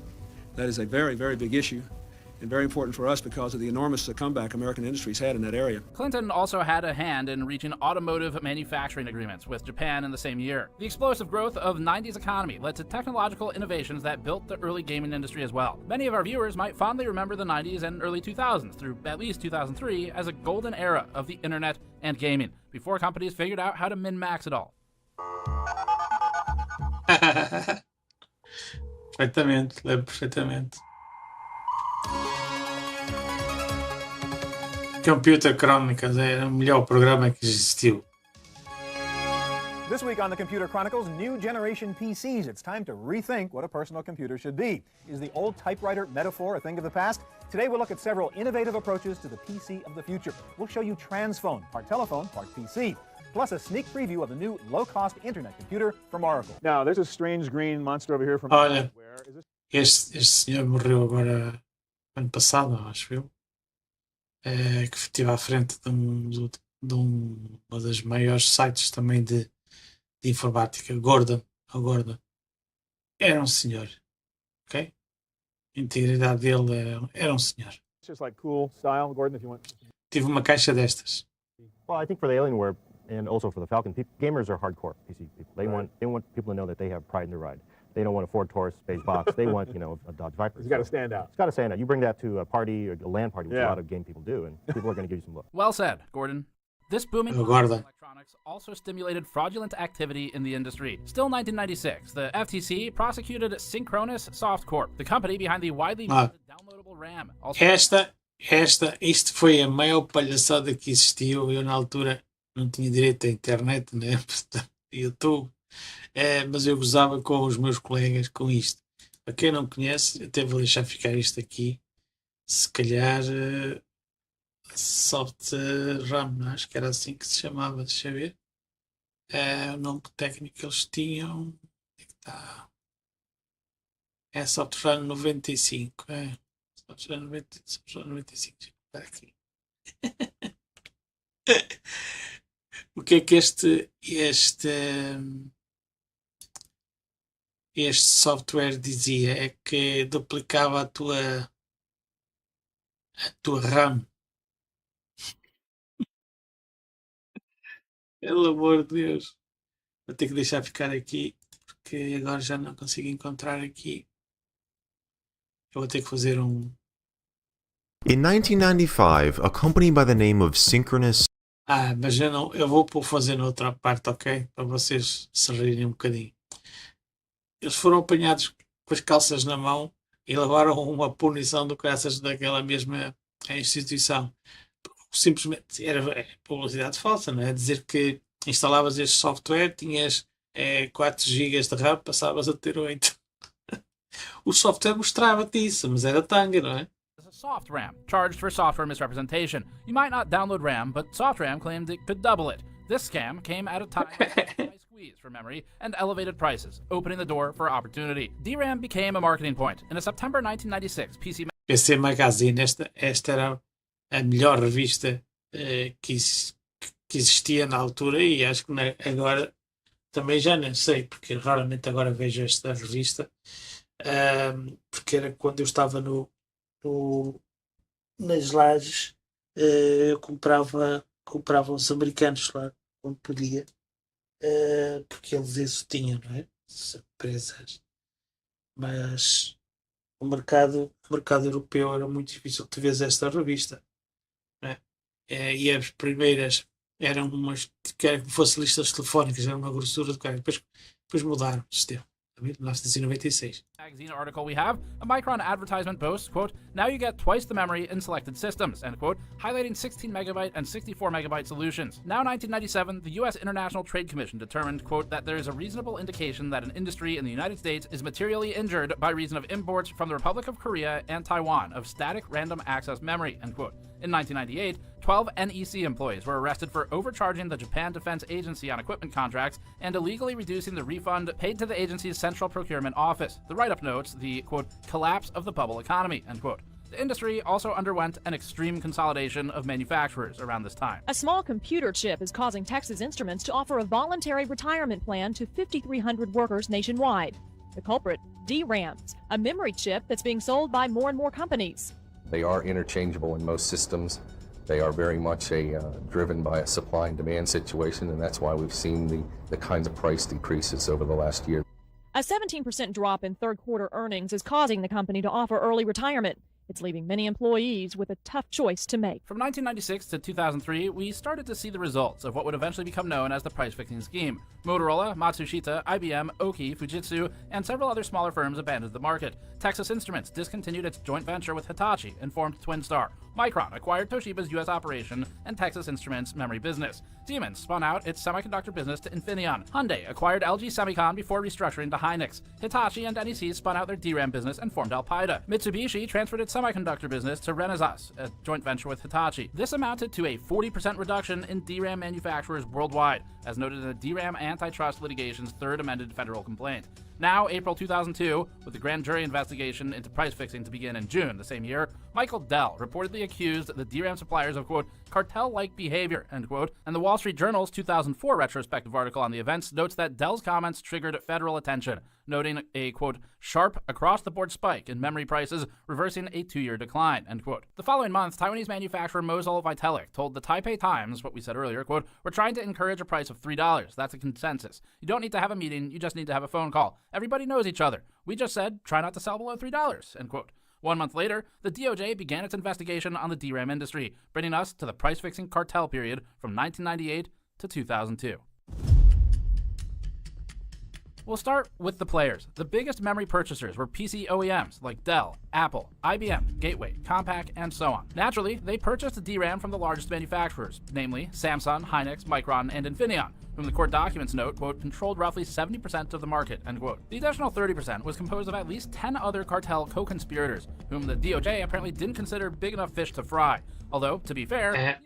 That is a very, very big issue and very important for us because of the enormous comeback American industries had in that area. Clinton also had a hand in reaching automotive manufacturing agreements with Japan in the same year. The explosive growth of the 90s economy led to technological innovations that built the early gaming industry as well. Many of our viewers might fondly remember the 90s and early 2000s through at least 2003 as a golden era of the internet and gaming, before companies figured out how to min-max it all. Perfeitamente, lembro perfeitamente. Computer Chronicles era o melhor programa que existiu. This week on the Computer Chronicles, new generation PCs. It's time to rethink what a personal computer should be. Is the old typewriter metaphor a thing of the past? Today we'll look at several innovative approaches to the PC of the future. We'll show you Transphone, part telephone, part PC. Plus a sneak preview of the new low-cost internet computer from Oracle. Now, there's a strange green monster over here from... Olha, este senhor morreu agora ano passado, acho eu. Que estive à frente de uma das maiores sites também de informática, Gordon. Era um senhor, ok? A integridade dele era um senhor. It's just like cool style, Gordon, if you want. Tive uma caixa destas. Well, I think for the Alienware and also for the Falcon, gamers are hardcore PC people. They want people to know that they have pride in their ride. They don't want a Ford Taurus space box. They want, a Dodge Viper. It's got to stand out. It's got to stand out. You bring that to a party or a LAN party, which a lot of game people do, and people are going to give you some love. Well said, Gordon. This booming electronics also stimulated fraudulent activity in the industry. Still 1996, the FTC prosecuted Synchronous Soft Corp, the company behind the widely used downloadable RAM. Isto foi a maior palhaçada que existiu. Eu na altura não tinha direito à internet, né? YouTube. Mas eu gozava com os meus colegas com isto. Para quem não conhece, até vou deixar ficar isto aqui. Se calhar Soft RAM, acho que era assim que se chamava, deixa eu ver. O nome técnico que eles tinham. Onde é que está? É Soft RAM 95. Soft RAM 95. Está aqui. O que é que este software dizia? É que duplicava a tua RAM. Pelo amor de Deus. Vou ter que deixar ficar aqui, porque agora já não consigo encontrar aqui. Eu vou ter que fazer um... In 1995, a company by the name of Synchronous... mas eu vou fazer noutra parte, ok? Para vocês se rirem um bocadinho. Eles foram apanhados com as calças na mão e levaram uma punição do graças daquela mesma instituição. Simplesmente era publicidade falsa, não é? Dizer que instalavas este software, tinhas 4 GB de RAM, passavas a ter 8. O software mostrava-te isso, mas era tanga, não é? Soft RAM, charged for software misrepresentation. You might not download RAM, but SoftRAM claimed it could double it. This scam came at a time of high squeeze for memory and elevated prices, opening the door for opportunity. DRAM became a marketing point. In a September 1996 PC Magazine, esta era a melhor revista que existia na altura, e acho que agora também já não sei, porque raramente agora vejo esta revista, porque era quando eu estava nas lajes, eu comprava os americanos lá quando podia, porque eles isso tinham, não é? As empresas Mas o mercado europeu era muito difícil de ver esta revista, né? E as primeiras eram umas que eram como fosse listas telefónicas, era uma grossura do cara. Depois mudaram o sistema. 1996. Magazine article we have, a Micron advertisement boasts, quote, now you get twice the memory in selected systems, end quote, highlighting 16 megabyte and 64 megabyte solutions. Now 1997, the U.S. International Trade Commission determined, quote, that there is a reasonable indication that an industry in the United States is materially injured by reason of imports from the Republic of Korea and Taiwan of static random access memory, end quote. In 1998, 12 NEC employees were arrested for overcharging the Japan Defense Agency on equipment contracts and illegally reducing the refund paid to the agency's Central Procurement Office. The write-up notes the, quote, collapse of the bubble economy, end quote. The industry also underwent an extreme consolidation of manufacturers around this time. A small computer chip is causing Texas Instruments to offer a voluntary retirement plan to 5,300 workers nationwide. The culprit, DRAMs, a memory chip that's being sold by more and more companies. They are interchangeable in most systems. They are very much driven by a supply and demand situation, and that's why we've seen the kinds of price decreases over the last year. A 17% drop in third quarter earnings is causing the company to offer early retirement. It's leaving many employees with a tough choice to make. From 1996 to 2003, we started to see the results of what would eventually become known as the price-fixing scheme. Motorola, Matsushita, IBM, Oki, Fujitsu, and several other smaller firms abandoned the market. Texas Instruments discontinued its joint venture with Hitachi and formed Twinstar. Micron acquired Toshiba's U.S. operation and Texas Instruments' memory business. Siemens spun out its semiconductor business to Infineon. Hyundai acquired LG Semicon before restructuring to Hynix. Hitachi and NEC spun out their DRAM business and formed Alpida. Mitsubishi transferred its semiconductor business to Renesas, a joint venture with Hitachi. This amounted to a 40% reduction in DRAM manufacturers worldwide, as noted in the DRAM antitrust litigation's third amended federal complaint. Now, April 2002, with the grand jury investigation into price fixing to begin in June the same year, Michael Dell reportedly accused the DRAM suppliers of, quote, cartel-like behavior, end quote, and the Wall Street Journal's 2004 retrospective article on the events notes that Dell's comments triggered federal attention, noting a, quote, sharp across-the-board spike in memory prices, reversing a 2-year decline, end quote. The following month, Taiwanese manufacturer Mosul Vitalik told the Taipei Times, what we said earlier, quote, we're trying to encourage a price of $3. That's a consensus. You don't need to have a meeting, you just need to have a phone call. Everybody knows each other. We just said, try not to sell below $3, end quote. 1 month later, the DOJ began its investigation on the DRAM industry, bringing us to the price-fixing cartel period from 1998 to 2002. We'll start with the players. The biggest memory purchasers were PC OEMs like Dell, Apple, IBM, Gateway, Compaq, and so on. Naturally, they purchased the DRAM from the largest manufacturers, namely Samsung, Hynix, Micron, and Infineon, whom the court documents note, quote, controlled roughly 70% of the market, end quote. The additional 30% was composed of at least 10 other cartel co-conspirators, whom the DOJ apparently didn't consider big enough fish to fry. Although, to be fair...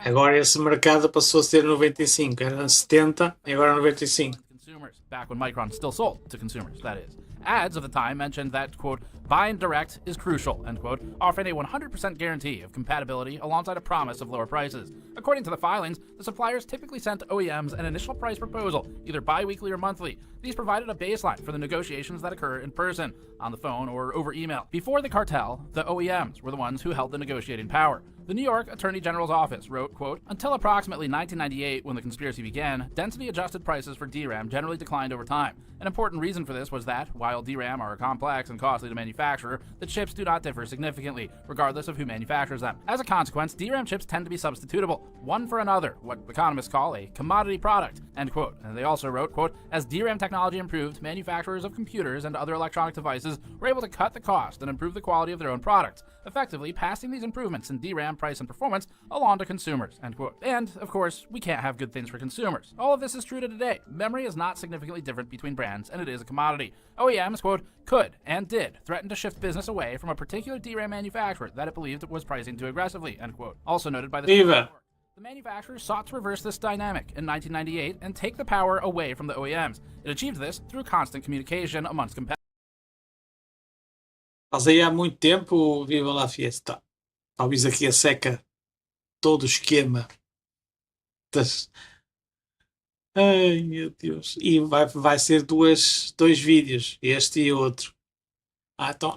Agora esse mercado passou a ser 95, era 70 e agora 95. Consumers, back when Micron still sold to consumers, that is. Ads of the time mentioned that, quote, buying direct is crucial, end quote, offering a 100% guarantee of compatibility alongside a promise of lower prices. According to the filings, the suppliers typically sent OEMs an initial price proposal, either bi-weekly or monthly. These provided a baseline for the negotiations that occur in person, on the phone, or over email. Before the cartel, the OEMs were the ones who held the negotiating power. The New York Attorney General's office wrote, quote, until approximately 1998, when the conspiracy began, density-adjusted prices for DRAM generally declined over time. An important reason for this was that, while DRAM are complex and costly to manufacture, the chips do not differ significantly, regardless of who manufactures them. As a consequence, DRAM chips tend to be substitutable, one for another, what economists call a commodity product, end quote. And they also wrote, quote, as DRAM technology improved, manufacturers of computers and other electronic devices were able to cut the cost and improve the quality of their own products, effectively passing these improvements in DRAM price and performance along to consumers, end quote. And, of course, we can't have good things for consumers. All of this is true to today. Memory is not significantly different between brands, and it is a commodity. OEMs, quote, could and did threaten to shift business away from a particular DRAM manufacturer that it believed was pricing too aggressively, end quote. Also noted by the Viva. The manufacturers sought to reverse this dynamic in 1998 and take the power away from the OEMs. It achieved this through constant communication amongst competitors. Mas aí há muito tempo, viva lá a fiesta. Talvez aqui a seca todo o esquema das... Ai, meu Deus. E vai ser dois vídeos, este e outro.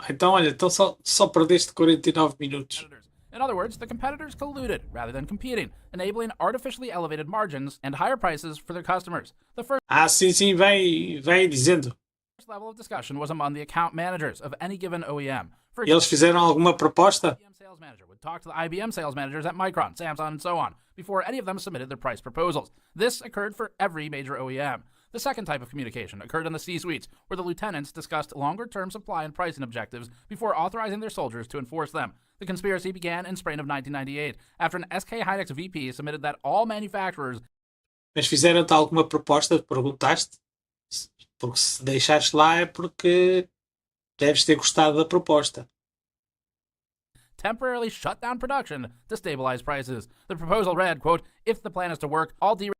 Então olha, então só perdeste 49 minutos. In other words, the competitors colluded rather than competing, enabling artificially elevated margins and higher prices for their customers. The first sim, vai dizendo. First level of discussion was among the account managers of any given OEM. For E eles fizeram alguma proposta? IBM sales manager would talk to the IBM sales managers at Micron, Samsung, and so on before any of them submitted their price proposals. This occurred for every major OEM. The second type of communication occurred in the C-suites, where the lieutenants discussed longer-term supply and pricing objectives before authorizing their soldiers to enforce them. The conspiracy began in spring of 1998, after an SK Hynix VP submitted that all manufacturers... Mas fizeram-te alguma proposta? Perguntaste? Porque se deixaste lá é porque deves ter gostado da proposta. temporarily shut down production to stabilize prices. The proposal read, quote, if the plan is to work, all DRAM...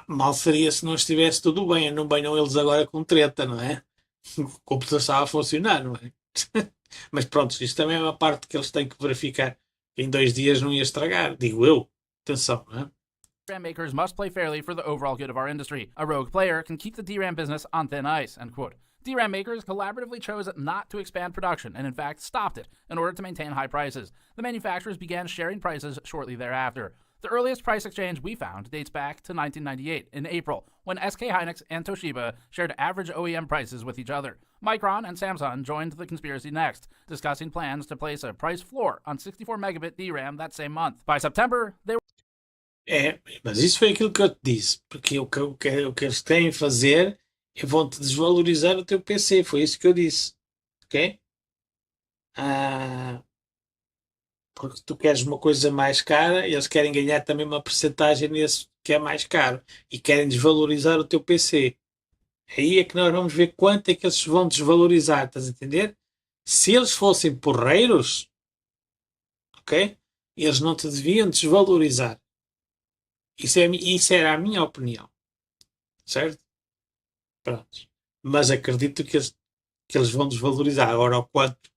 Mal seria se não estivesse tudo bem. Não venham eles agora com treta, não é? O computador estava a funcionar, não é? Mas pronto, isto também é uma parte que eles têm que verificar. Em 2 dias não ia estragar, digo eu. Atenção, não é? DRAM makers must play fairly for the overall good of our industry. A rogue player can keep the DRAM business on thin ice, end quote. DRAM makers collaboratively chose not to expand production and in fact stopped it in order to maintain high prices. The manufacturers began sharing prices shortly thereafter. The earliest price exchange we found dates back to 1998 in April, when SK Hynix and Toshiba shared average OEM prices with each other. Micron and Samsung joined the conspiracy next, discussing plans to place a price floor on 64 megabit DRAM that same month. By September, they were... Mas isso foi aquilo que eu te disse, porque o que eles têm a fazer é vão-te desvalorizar o teu PC, foi isso que eu disse, ok? Porque tu queres uma coisa mais cara, eles querem ganhar também uma percentagem nesse que é mais caro e querem desvalorizar o teu PC. Aí é que nós vamos ver quanto é que eles vão desvalorizar, estás a entender? Se eles fossem porreiros, ok? Eles não te deviam desvalorizar. Isso era a minha opinião, certo? Pronto. Mas acredito que eles vão desvalorizar. Agora, ao quanto,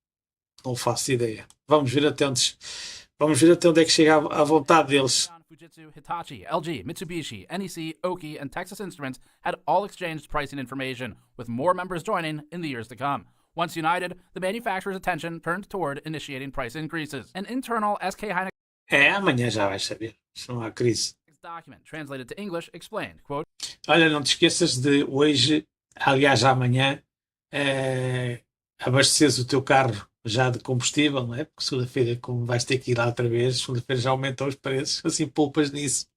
não faço ideia. Vamos ver até onde é que chega a vontade deles. Fujitsu, Hitachi, LG, Mitsubishi, NEC, Oki, and Texas Instruments had all exchanged pricing information, with more members joining in the years to come. Once united, the manufacturer's attention turned toward initiating price increases. An internal SK Hynix amanhã já vais saber, se não há crise. Document translated to English explained, quote, olha, não te esqueças de hoje, aliás amanhã, abasteceres o teu carro já de combustível, não é? Porque segunda-feira, como vais ter que ir lá outra vez, segunda-feira já aumentam os preços, assim poupas nisso.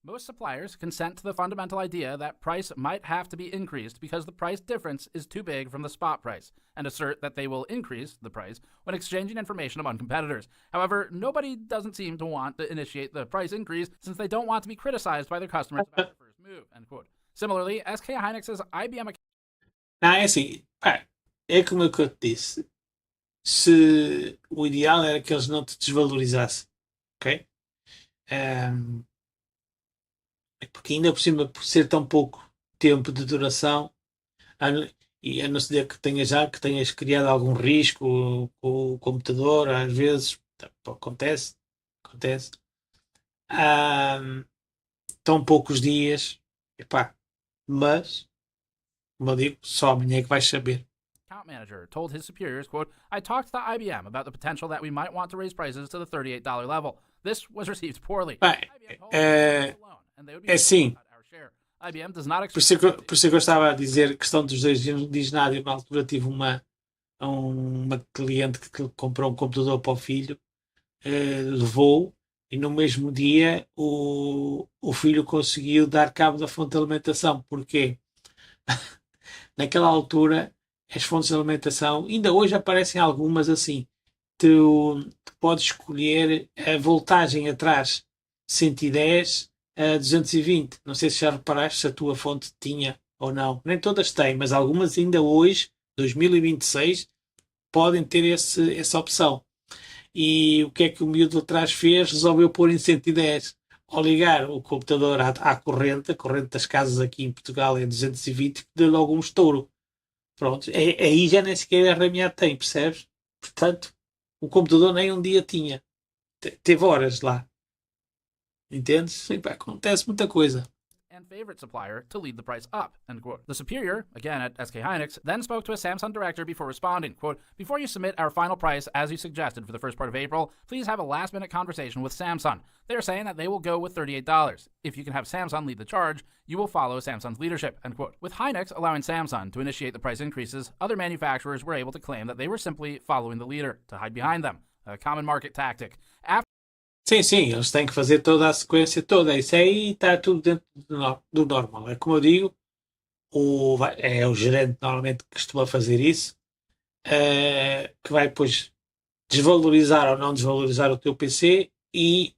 Most suppliers consent to the fundamental idea that price might have to be increased because the price difference is too big from the spot price, and assert that they will increase the price when exchanging information among competitors. However, nobody doesn't seem to want to initiate the price increase since they don't want to be criticized by their customers about their first move, end quote. Similarly, SK Hynix's IBM... Não, é assim, é como eu te disse. Se o ideal era que eles não te desvalorizassem, ok? Porque ainda por cima, por ser tão pouco tempo de duração, e a não ser que tenhas criado algum risco com o computador, às vezes acontece, tão poucos dias, mas, como eu digo, só amanhã é que vais saber. Account manager told his superiors, quote, I talked to IBM about the potential that we might want to raise prices to the $38 level. This was received poorly. É assim, por isso que eu estava a dizer, questão dos 2 dias, não diz nada. Eu, na altura tive uma cliente que comprou um computador para o filho, levou, e no mesmo dia o filho conseguiu dar cabo da fonte de alimentação. Porquê? Naquela altura as fontes de alimentação, ainda hoje aparecem algumas assim, tu podes escolher a voltagem atrás 110 a 220. Não sei se já reparaste se a tua fonte tinha ou não. Nem todas têm, mas algumas ainda hoje, 2026, podem ter essa opção. E o que é que o miúdo atrás fez? Resolveu pôr em 110. Ao ligar o computador à corrente, a corrente das casas aqui em Portugal é 220, deu logo um estouro. Pronto, aí já nem sequer RMA tem, percebes? Portanto, o computador nem um dia tinha. Teve horas lá. Entendes? Acontece muita coisa. and favorite supplier to lead the price up, end quote. The superior, again at SK Hynix, then spoke to a Samsung director before responding, quote, before you submit our final price as you suggested for the first part of April, please have a last-minute conversation with Samsung. They are saying that they will go with $38. If you can have Samsung lead the charge, you will follow Samsung's leadership, end quote. With Hynix allowing Samsung to initiate the price increases, other manufacturers were able to claim that they were simply following the leader to hide behind them, a common market tactic. Sim, eles têm que fazer toda a sequência toda. Isso aí está tudo dentro do normal. É como eu digo, é o gerente normalmente que costuma fazer isso, que vai depois desvalorizar ou não desvalorizar o teu PC e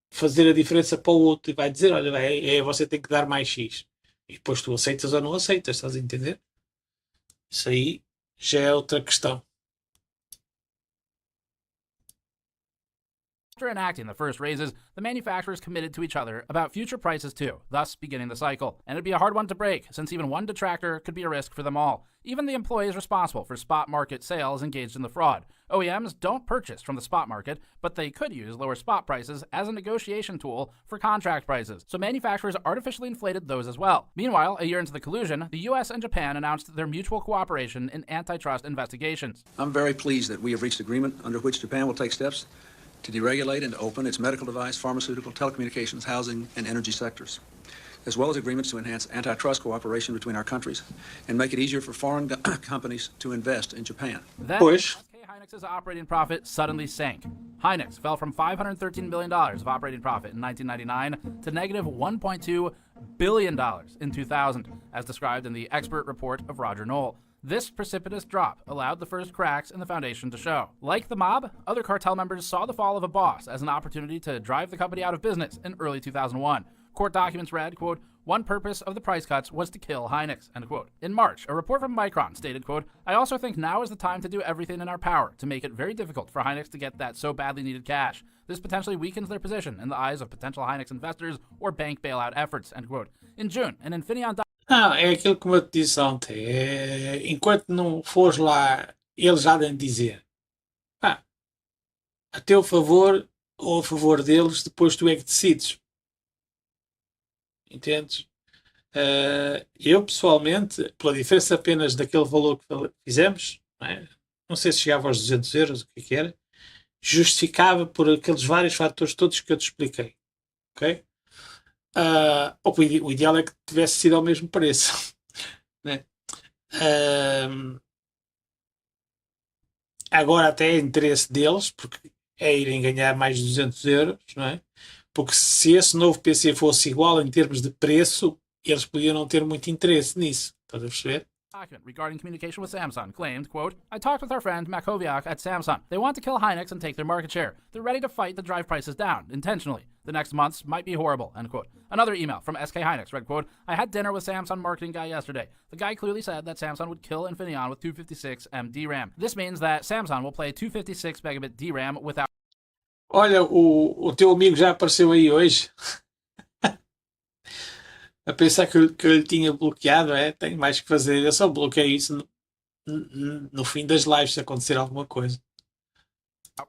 fazer a diferença para o outro. E vai dizer, olha, você tem que dar mais X. E depois tu aceitas ou não aceitas, estás a entender? Isso aí já é outra questão. After enacting the first raises, the manufacturers committed to each other about future prices too, thus beginning the cycle. And it'd be a hard one to break, since even one detractor could be a risk for them all. Even the employees responsible for spot market sales engaged in the fraud. OEMs don't purchase from the spot market, but they could use lower spot prices as a negotiation tool for contract prices. So manufacturers artificially inflated those as well. Meanwhile, a year into the collusion, the US and Japan announced their mutual cooperation in antitrust investigations. I'm very pleased that we have reached agreement under which Japan will take steps to deregulate and open its medical device, pharmaceutical, telecommunications, housing, and energy sectors, as well as agreements to enhance antitrust cooperation between our countries and make it easier for foreign companies to invest in Japan. Then, SK Hynix's operating profit suddenly sank. Hynix fell from $513 million of operating profit in 1999 to negative $1.2 billion in 2000, as described in the expert report of Roger Knoll. This precipitous drop allowed the first cracks in the foundation to show. Like the mob, other cartel members saw the fall of a boss as an opportunity to drive the company out of business in early 2001. Court documents read, quote, one purpose of the price cuts was to kill Hynix, end quote. In March, a report from Micron stated, quote, I also think now is the time to do everything in our power to make it very difficult for Hynix to get that so badly needed cash. This potentially weakens their position in the eyes of potential Hynix investors or bank bailout efforts, end quote. In June, an Infineon é aquilo que eu te disse ontem. Enquanto não fores lá, eles já devem dizer a teu favor ou a favor deles, depois tu é que decides. Entendes? Eu, pessoalmente, pela diferença apenas daquele valor que fizemos, não sei se chegava aos 200 euros, o que era, justificava por aqueles vários fatores todos que eu te expliquei. Ok? O ideal é que tivesse sido ao mesmo preço, né? Agora até é interesse deles, porque é irem ganhar mais de 200 euros, não é? Porque se esse novo PC fosse igual em termos de preço, eles podiam não ter muito interesse nisso, estás a perceber? Document regarding communication with Samsung claimed, quote, I talked with our friend Makoviak at Samsung. They want to kill Hynix and take their market share. They're ready to fight to drive prices down, intentionally. The next months might be horrible, end quote. Another email from SK Hynix read, quote, I had dinner with Samsung marketing guy yesterday. The guy clearly said that Samsung would kill Infineon with 256M DRAM. This means that Samsung will play 256 megabit DRAM without... Olha, o teu amigo já apareceu aí hoje. A pensar que eu lhe tinha bloqueado, tenho mais que fazer. Eu só bloqueio isso no fim das lives, se acontecer alguma coisa.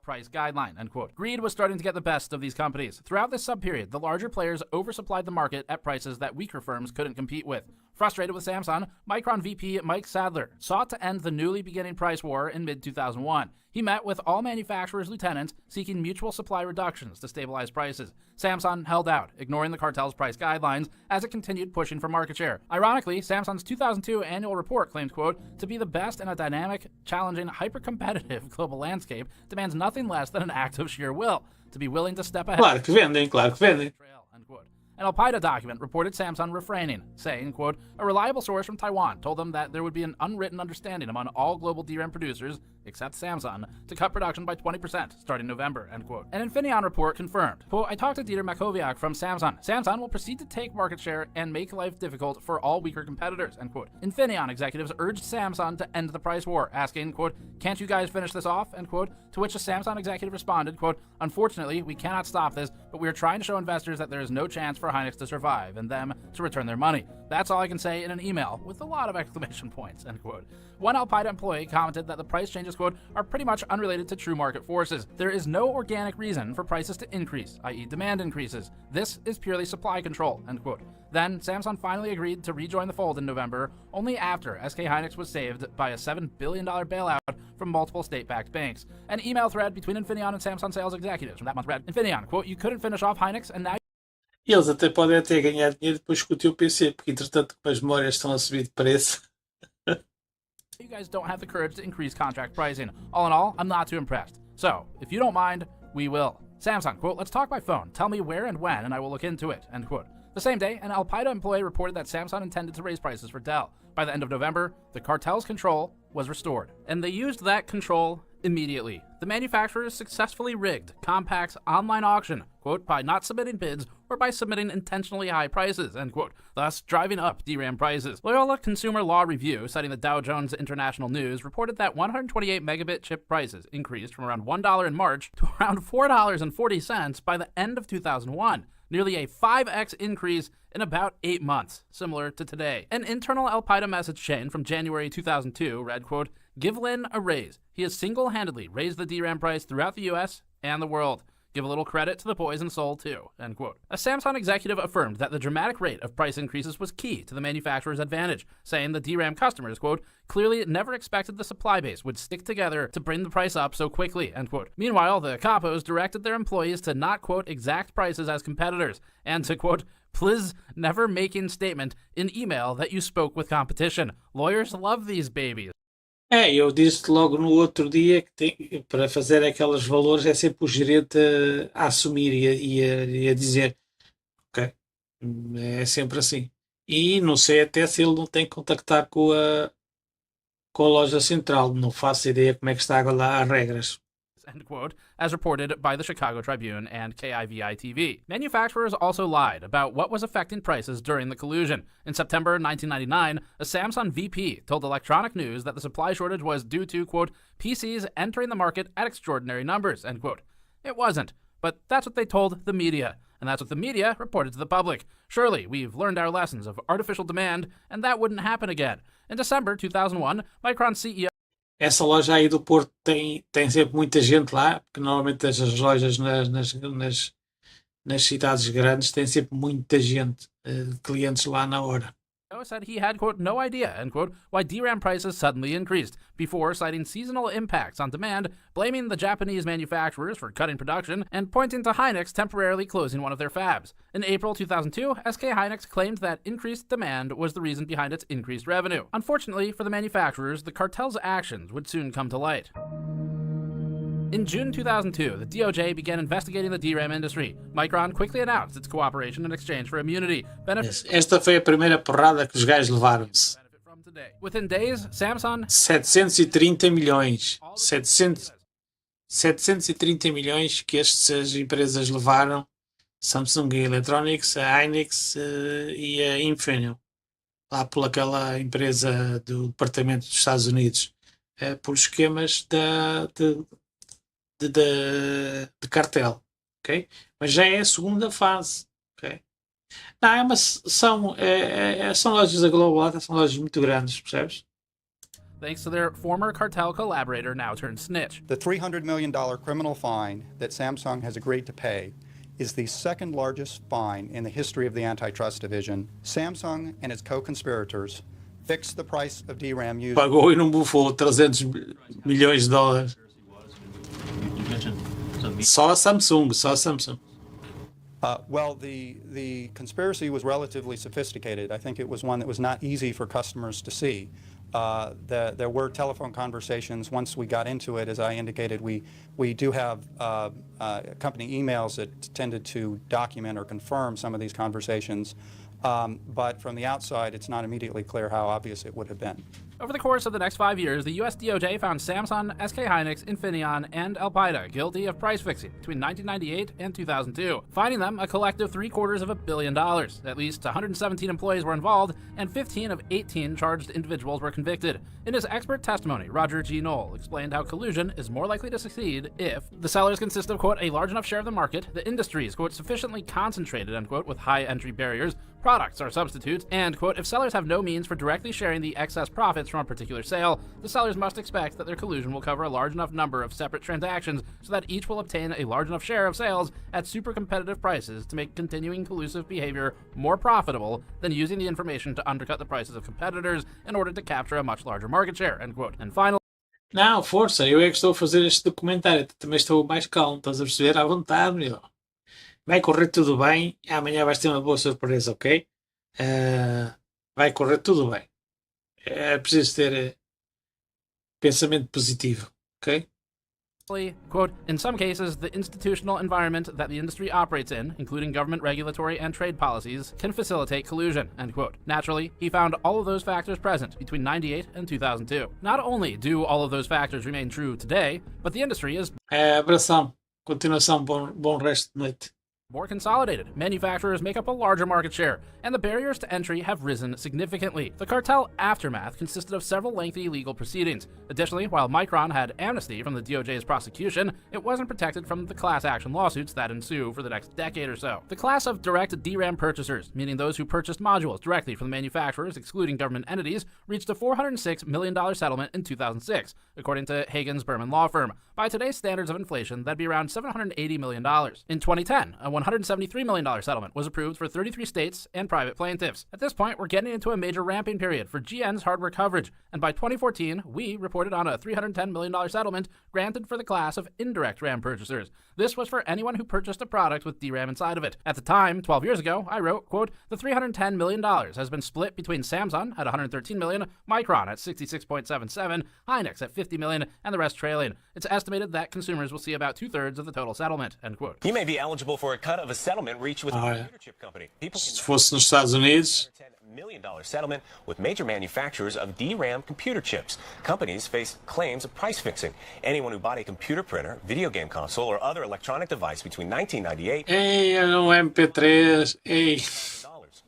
Price guideline, end quote. Greed was starting to get the best of these companies. Throughout this sub-period, the larger players oversupplied the market at prices that weaker firms couldn't compete with. Frustrated with Samsung, Micron VP Mike Sadler sought to end the newly beginning price war in mid-2001. He met with all manufacturers' lieutenants seeking mutual supply reductions to stabilize prices. Samsung held out, ignoring the cartel's price guidelines as it continued pushing for market share. Ironically, Samsung's 2002 annual report claimed, quote, to be the best in a dynamic, challenging, hyper-competitive global landscape demands nothing less than an act of sheer will, to be willing to step ahead. Claro que vendem, claro que vendem. An Al-Qaeda document reported Samsung refraining, saying, quote, a reliable source from Taiwan told them that there would be an unwritten understanding among all global DRAM producers, except Samsung, to cut production by 20% starting November, end quote. An Infineon report confirmed, quote, I talked to Dieter Makoviak from Samsung. Samsung will proceed to take market share and make life difficult for all weaker competitors, end quote. Infineon executives urged Samsung to end the price war, asking, quote, can't you guys finish this off, end quote, to which a Samsung executive responded, quote, unfortunately, we cannot stop this, but we are trying to show investors that there is no chance for for Hynix to survive and them to return their money. That's all I can say in an email with a lot of exclamation points, end quote. One Alpida employee commented that the price changes, quote, are pretty much unrelated to true market forces. There is no organic reason for prices to increase, i.e. demand increases. This is purely supply control, end quote. Then, Samsung finally agreed to rejoin the fold in November, only after SK Hynix was saved by a $7 billion bailout from multiple state-backed banks. An email thread between Infineon and Samsung sales executives from that month read, Infineon, quote, you couldn't finish off Hynix and now... E eles até podem até ganhar dinheiro depois com o teu PC, porque entretanto as memórias estão a subir de preço. You guys don't have the courage to increase contract pricing. All in all, I'm not too impressed. So, if you don't mind, we will. Samsung, quote, let's talk by phone. Tell me where and when, and I will look into it, end quote. The same day, an Alpida employee reported that Samsung intended to raise prices for Dell. By the end of November, the cartel's control was restored. And they used that control immediately. The manufacturers successfully rigged Compact's online auction, quote, by not submitting bids or by submitting intentionally high prices, end quote, thus driving up DRAM prices. Loyola Consumer Law Review, citing the Dow Jones International News, reported that 128 megabit chip prices increased from around $1 in March to around $4.40 by the end of 2001. Nearly a 5x increase in about 8 months, similar to today. An internal Alpida message chain from January 2002 read, quote, give Lin a raise. He has single-handedly raised the DRAM price throughout the US and the world. Give a little credit to the poison soul too, end quote. A Samsung executive affirmed that the dramatic rate of price increases was key to the manufacturer's advantage, saying the DRAM customers, quote, clearly never expected the supply base would stick together to bring the price up so quickly, end quote. Meanwhile, the capos directed their employees to not quote exact prices as competitors, and to quote, please never making statement in email that you spoke with competition. Lawyers love these babies. Eu disse logo no outro dia que para fazer aqueles valores é sempre o gerente a assumir e a dizer, ok, é sempre assim. E não sei até se ele não tem que contactar com a loja central, não faço ideia como é que está lá as regras. End quote, as reported by the Chicago Tribune and KIVI-TV. Manufacturers also lied about what was affecting prices during the collusion. In September 1999, a Samsung VP told Electronic News that the supply shortage was due to, quote, PCs entering the market at extraordinary numbers, end quote. It wasn't, but that's what they told the media, and that's what the media reported to the public. Surely, we've learned our lessons of artificial demand, and that wouldn't happen again. In December 2001, Micron CEO Essa loja aí do Porto tem sempre muita gente lá, porque normalmente as lojas nas cidades grandes têm sempre muita gente, clientes lá na hora. said he had, quote, no idea, end quote, why DRAM prices suddenly increased, before citing seasonal impacts on demand, blaming the Japanese manufacturers for cutting production, and pointing to Hynix temporarily closing one of their fabs. In April 2002, SK Hynix claimed that increased demand was the reason behind its increased revenue. Unfortunately for the manufacturers, the cartel's actions would soon come to light. In June 2002, the DOJ began investigating the DRAM industry. Micron quickly announced its cooperation in exchange for immunity. Esta foi a primeira porrada que os gajos levaram-se. Within days, Samsung... 730 milhões. 730 milhões que estas empresas levaram. Samsung Electronics, a Hynix e a Infineon. Lá por aquela empresa do Departamento dos Estados Unidos. Por esquemas de cartel, ok? Mas já é a segunda fase, ok? Não, mas são lojas da Global, são lojas muito grandes, percebes? Thanks to their former cartel collaborator, now turned snitch. The $300 million criminal fine that Samsung has agreed to pay is the second largest fine in the history of the Antitrust Division. Samsung and its co-conspirators fixed the price of DRAM used... Pagou e não bufou 300 milhões de dólares. Só a Samsung. Well, the conspiracy was relatively sophisticated. I think it was one that was not easy for customers to see. There were telephone conversations. Once we got into it, as I indicated, we do have company emails that tended to document or confirm some of these conversations. But from the outside, it's not immediately clear how obvious it would have been. Over the course of the next 5 years, the US DOJ found Samsung, SK Hynix, Infineon, and Al-Qaeda guilty of price fixing between 1998 and 2002, fining them a collective $750 million. At least 117 employees were involved, and 15 of 18 charged individuals were convicted. In his expert testimony, Roger G. Knoll explained how collusion is more likely to succeed if the sellers consist of, quote, a large enough share of the market, the industry is, quote, sufficiently concentrated, unquote, with high entry barriers, products are substitutes, and, quote, if sellers have no means for directly sharing the excess profits from a particular sale, the sellers must expect that their collusion will cover a large enough number of separate transactions so that each will obtain a large enough share of sales at super competitive prices to make continuing collusive behavior more profitable than using the information to undercut the prices of competitors in order to capture a much larger market share, end quote. And finally, não, força, eu é que estou a fazer este documentário, também estou mais calmo, estás a perceber? À vontade, meu. Vai correr tudo bem, amanhã vais ter uma boa surpresa, ok? Vai correr tudo bem. É preciso ter pensamento positivo, ok? quote, in some cases, the institutional environment that the industry operates in, including government regulatory and trade policies, can facilitate collusion, end quote. Naturally, he found all of those factors present between 98 and 2002. Not only do all of those factors remain true today, but the industry is abração. Continuação, bom resto de noite. More consolidated. Manufacturers make up a larger market share, and the barriers to entry have risen significantly. The cartel aftermath consisted of several lengthy legal proceedings. Additionally, while Micron had amnesty from the DOJ's prosecution, it wasn't protected from the class action lawsuits that ensue for the next decade or so. The class of direct DRAM purchasers, meaning those who purchased modules directly from the manufacturers, excluding government entities, reached a $406 million settlement in 2006, according to Hagen's Berman law firm. By today's standards of inflation, that'd be around $780 million. In 2010, a $173 million settlement was approved for 33 states and private plaintiffs. At this point, we're getting into a major ramping period for GN's hardware coverage, and by 2014, we reported on a $310 million settlement granted for the class of indirect RAM purchasers. This was for anyone who purchased a product with DRAM inside of it. At the time, 12 years ago, I wrote, quote, the $310 million has been split between Samsung at $113 million, Micron at $66.77, Hynix at $50 million, and the rest trailing. It's estimated that consumers will see about 2/3 of the total settlement, end quote. You may be eligible for a cut of a settlement reached with a computer chip company. People Se fosse nos Estados Unidos, $10 million settlement with major manufacturers of DRAM computer chips. Companies face claims of price fixing. Anyone who bought a computer printer, video game console, or other electronic device between 1998 MP3,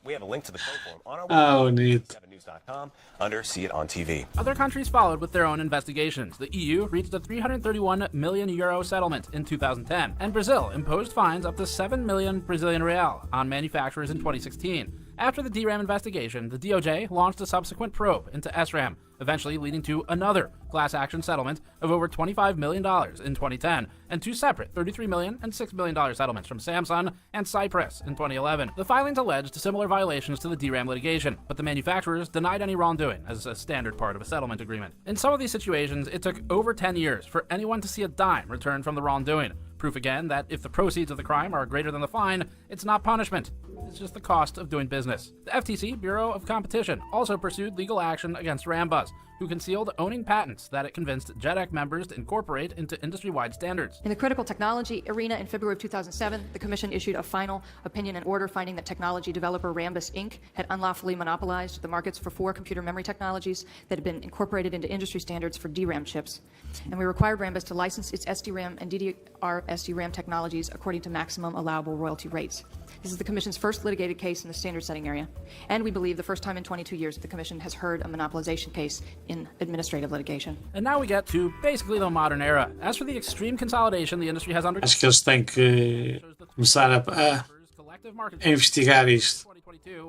We have a link to the code form on our website, 7news.com, under See It on TV. Other countries followed with their own investigations. The EU reached a €331 million settlement in 2010, and Brazil imposed fines up to 7 million Brazilian real on manufacturers in 2016. After the DRAM investigation, the DOJ launched a subsequent probe into SRAM, eventually leading to another class action settlement of over $25 million in 2010, and two separate $33 million and $6 million settlements from Samsung and Cypress in 2011. The filings alleged similar violations to the DRAM litigation, but the manufacturers denied any wrongdoing as a standard part of a settlement agreement. In some of these situations, it took over 10 years for anyone to see a dime returned from the wrongdoing. Proof again that if the proceeds of the crime are greater than the fine, it's not punishment. It's just the cost of doing business. The FTC, Bureau of Competition, also pursued legal action against Rambus, who concealed owning patents that it convinced JEDEC members to incorporate into industry-wide standards. In the critical technology arena in February of 2007, the Commission issued a final opinion and order finding that technology developer Rambus Inc. had unlawfully monopolized the markets for 4 computer memory technologies that had been incorporated into industry standards for DRAM chips. And we required Rambus to license its SDRAM and DDR SDRAM technologies according to maximum allowable royalty rates. This is the Commission's first litigated case in the standard setting area, and we believe the first time in 22 years that the Commission has heard a monopolization case in administrative litigation. And now we get to basically the modern era. As for the extreme consolidation the industry has undergone, acho que eles têm que começar a investigar isto.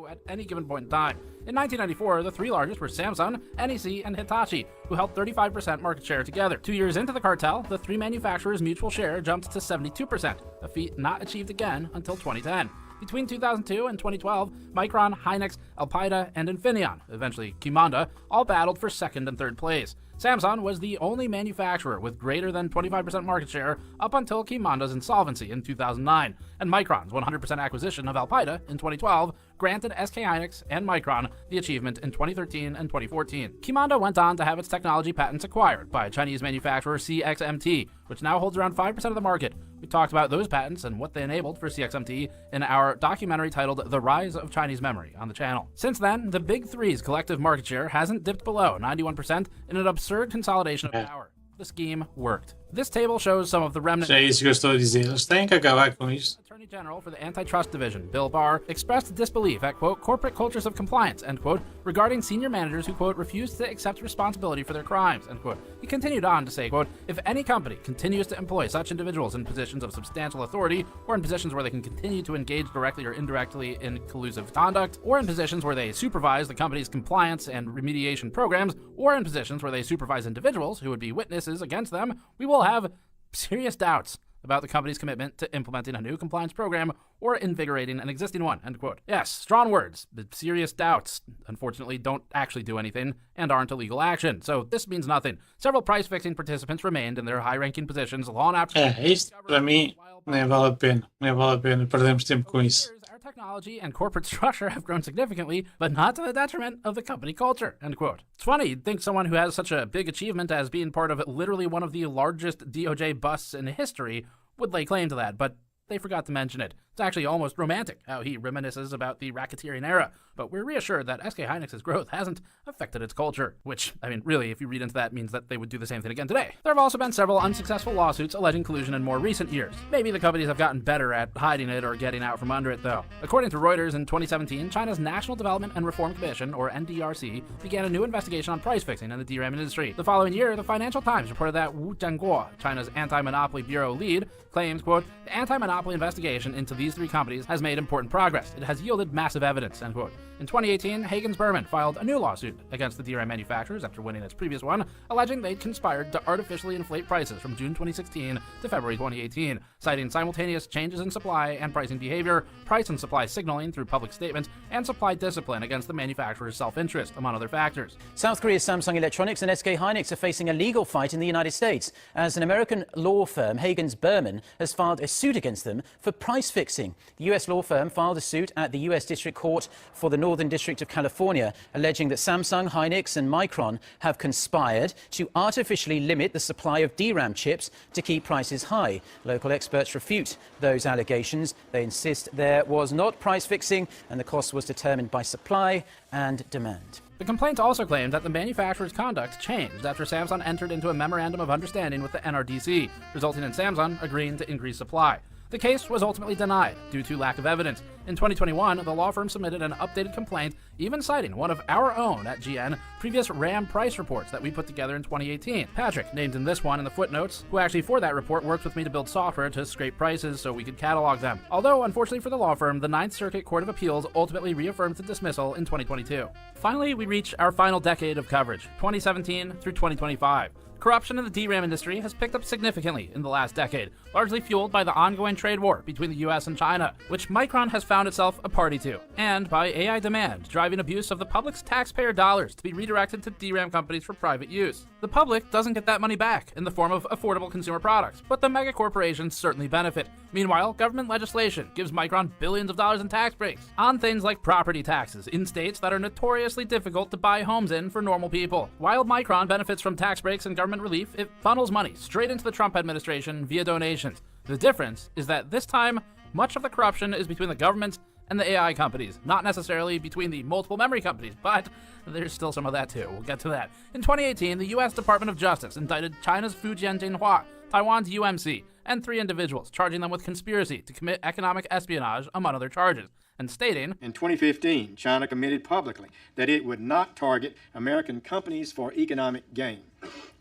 At any given point in time. In 1994, the three largest were Samsung, NEC, and Hitachi, who held 35% market share together. 2 years into the cartel, the three manufacturers' mutual share jumped to 72%, a feat not achieved again until 2010. Between 2002 and 2012, Micron, Hynix, Al-Qaeda, and Infineon, eventually Qimonda, all battled for second and third place. Samsung was the only manufacturer with greater than 25% market share up until Qimonda's insolvency in 2009, and Micron's 100% acquisition of Al-Qaeda in 2012 granted SK Hynix and Micron the achievement in 2013 and 2014. Qimonda went on to have its technology patents acquired by Chinese manufacturer CXMT, which now holds around 5% of the market. We talked about those patents and what they enabled for CXMT in our documentary titled The Rise of Chinese Memory on the channel. Since then, the Big Three's collective market share hasn't dipped below 91% in an absurd consolidation of power. The scheme worked. This table shows some of the remnants. Já é isso que eu estou a dizer. Eles têm que acabar com isto. Attorney General for the Antitrust Division, Bill Barr, expressed disbelief at, quote, corporate cultures of compliance, end quote, regarding senior managers who, quote, refused to accept responsibility for their crimes, end quote. He continued on to say, quote, if any company continues to employ such individuals in positions of substantial authority, or in positions where they can continue to engage directly or indirectly in collusive conduct, or in positions where they supervise the company's compliance and remediation programs, or in positions where they supervise individuals who would be witnesses against them, we will have serious doubts about the company's commitment to implementing a new compliance program or invigorating an existing one, end quote. Yes, strong words, but serious doubts, unfortunately, don't actually do anything and aren't a legal action, so this means nothing. Several price-fixing participants remained in their high-ranking positions long after... Isto para mim nem vale a pena. Nem vale a pena. Perdemos tempo com isso. Our technology and corporate structure have grown significantly, but not to the detriment of the company culture, end quote. It's funny, you'd think someone who has such a big achievement as being part of literally one of the largest DOJ busts in history would lay claim to that, but they forgot to mention it. It's actually almost romantic how he reminisces about the racketeering era, but we're reassured that SK Hynix's growth hasn't affected its culture, which, I mean, really, if you read into that, means that they would do the same thing again today. There have also been several unsuccessful lawsuits alleging collusion in more recent years. Maybe the companies have gotten better at hiding it or getting out from under it, though. According to Reuters, in 2017, China's National Development and Reform Commission, or NDRC, began a new investigation on price fixing in the DRAM industry. The following year, the Financial Times reported that Wu Jianguo, China's anti-monopoly bureau lead, claims, quote, the anti-monopoly investigation into these three companies has made important progress. It has yielded massive evidence, end quote. In 2018, Hagens-Berman filed a new lawsuit against the DRAM manufacturers after winning its previous one, alleging they'd conspired to artificially inflate prices from June 2016 to February 2018, citing simultaneous changes in supply and pricing behavior, price and supply signaling through public statements, and supply discipline against the manufacturer's self-interest, among other factors. South Korea's Samsung Electronics and SK Hynix are facing a legal fight in the United States, as an American law firm, Hagens-Berman, has filed a suit against them for price fixing. The U.S. law firm filed a suit at the U.S. District Court for the Northern District of California, alleging that Samsung, Hynix and Micron have conspired to artificially limit the supply of DRAM chips to keep prices high. Local experts refute those allegations. They insist there was not price fixing and the cost was determined by supply and demand. The complaint also claimed that the manufacturer's conduct changed after Samsung entered into a memorandum of understanding with the NRDC, resulting in Samsung agreeing to increase supply. The case was ultimately denied due to lack of evidence. In 2021, the law firm submitted an updated complaint, even citing one of our own at GN previous RAM price reports that we put together in 2018. Patrick, named in this one in the footnotes, who actually for that report worked with me to build software to scrape prices so we could catalog them. Although, unfortunately for the law firm, the Ninth Circuit Court of Appeals ultimately reaffirmed the dismissal in 2022. Finally, we reach our final decade of coverage, 2017 through 2025. Corruption in the DRAM industry has picked up significantly in the last decade, largely fueled by the ongoing trade war between the US and China, which Micron has found itself a party to, and by AI demand driving abuse of the public's taxpayer dollars to be redirected to DRAM companies for private use. The public doesn't get that money back in the form of affordable consumer products, but the mega corporations certainly benefit. Meanwhile, government legislation gives Micron billions of dollars in tax breaks on things like property taxes in states that are notoriously difficult to buy homes in for normal people. While Micron benefits from tax breaks and government relief, it funnels money straight into the Trump administration via donations. The difference is that this time, much of the corruption is between the government and the AI companies, not necessarily between the multiple memory companies, but there's still some of that too. We'll get to that. In 2018, the U.S. Department of Justice indicted China's Fujian Jinhua, Taiwan's UMC, and 3 individuals, charging them with conspiracy to commit economic espionage, among other charges, and stating, in 2015, China committed publicly that it would not target American companies for economic gain.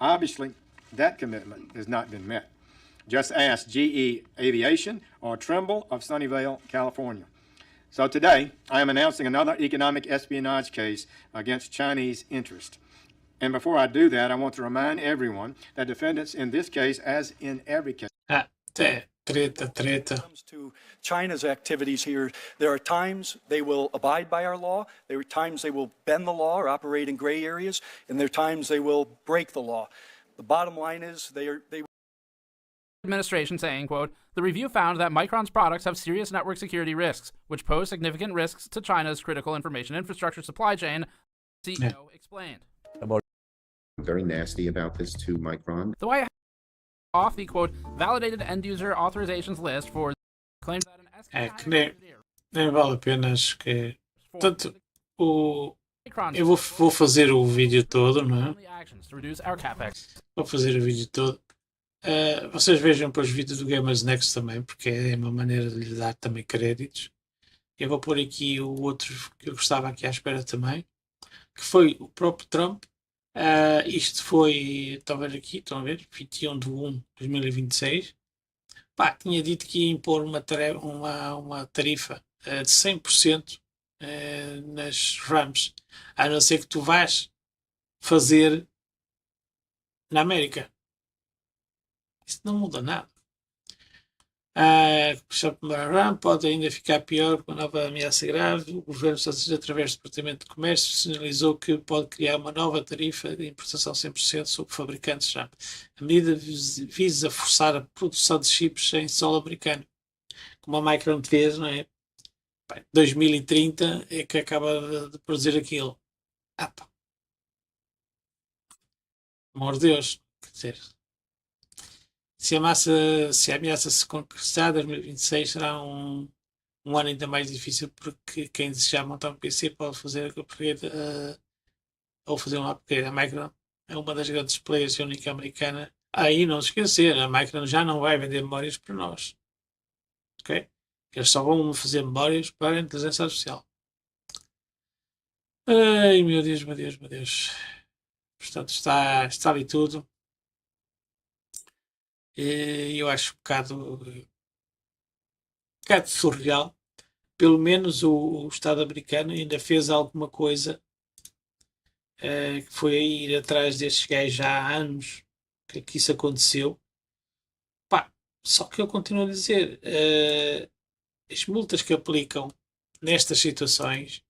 Obviously, that commitment has not been met. Just ask GE Aviation or Trimble of Sunnyvale, California. So today, I am announcing another economic espionage case against Chinese interests. And before I do that, I want to remind everyone that defendants in this case, as in every case... Treta. Comes to China's activities here, there are times they will abide by our law, there are times they will bend the law or operate in gray areas, and there are times they will break the law. The bottom line is they administration saying, quote, the review found that Micron's products have serious network security risks, which pose significant risks to China's critical information infrastructure supply chain, CEO explained. Very nasty about this to Micron. The White House off the, quote, validated end-user authorizations list for claims that an que nem vale a pena, acho que... Portanto, eu vou fazer o vídeo todo, não é? Vou fazer o vídeo todo. Vocês vejam depois o vídeo do Gamers Next também, porque é uma maneira de lhe dar também créditos. Eu vou pôr aqui o outro que eu gostava aqui à espera também, que foi o próprio Trump. Isto foi, estão a ver aqui, estão a ver, 21/1/2026. Tinha dito que ia impor uma tarifa de 100% nas RAMs, a não ser que tu vás fazer na América. Isso não muda nada. A RAM pode ainda ficar pior com a nova ameaça grave. O governo dos Estados Unidos, através do Departamento de Comércio, sinalizou que pode criar uma nova tarifa de importação 100% sobre fabricantes RAM. A medida visa forçar a produção de chips em solo americano, como a Micron fez, não é? 2030 é que acaba de produzir aquilo. Amor de Deus, quer dizer, se a ameaça se concretizar, 2026 será um ano ainda mais difícil, porque quem desejar montar um PC pode fazer upgrade, ou fazer um upgrade. A Micron é uma das grandes players, única americana. Aí não se esquecer, a Micron já não vai vender memórias para nós. Ok? Eles só vão fazer memórias para a inteligência artificial. Ai, meu Deus, meu Deus, meu Deus. Portanto, está ali tudo. Eu acho um bocado surreal. Pelo menos o Estado americano ainda fez alguma coisa, que foi ir atrás destes gajos já há anos que isso aconteceu. Só que eu continuo a dizer, as multas que aplicam nestas situações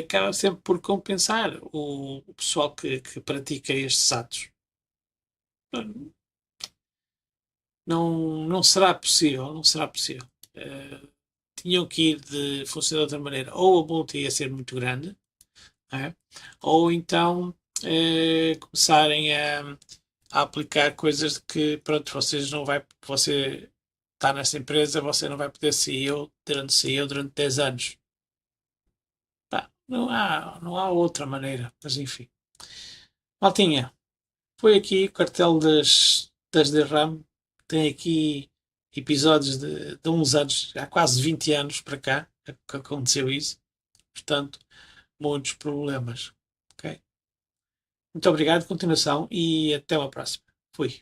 acabam sempre por compensar o pessoal que pratica estes atos. Não será possível, não será possível. Tinham que ir de funcionar de outra maneira. Ou a multa ia ser muito grande, ou então começarem a aplicar coisas de que, pronto, você está nessa empresa, você não vai poder sair durante 10 anos. Não há outra maneira, mas enfim. Maltinha, foi aqui o cartel das DRAM. Tem aqui episódios de uns anos, há quase 20 anos para cá, que aconteceu isso. Portanto, muitos problemas. Ok? Muito obrigado, continuação, e até uma próxima. Fui.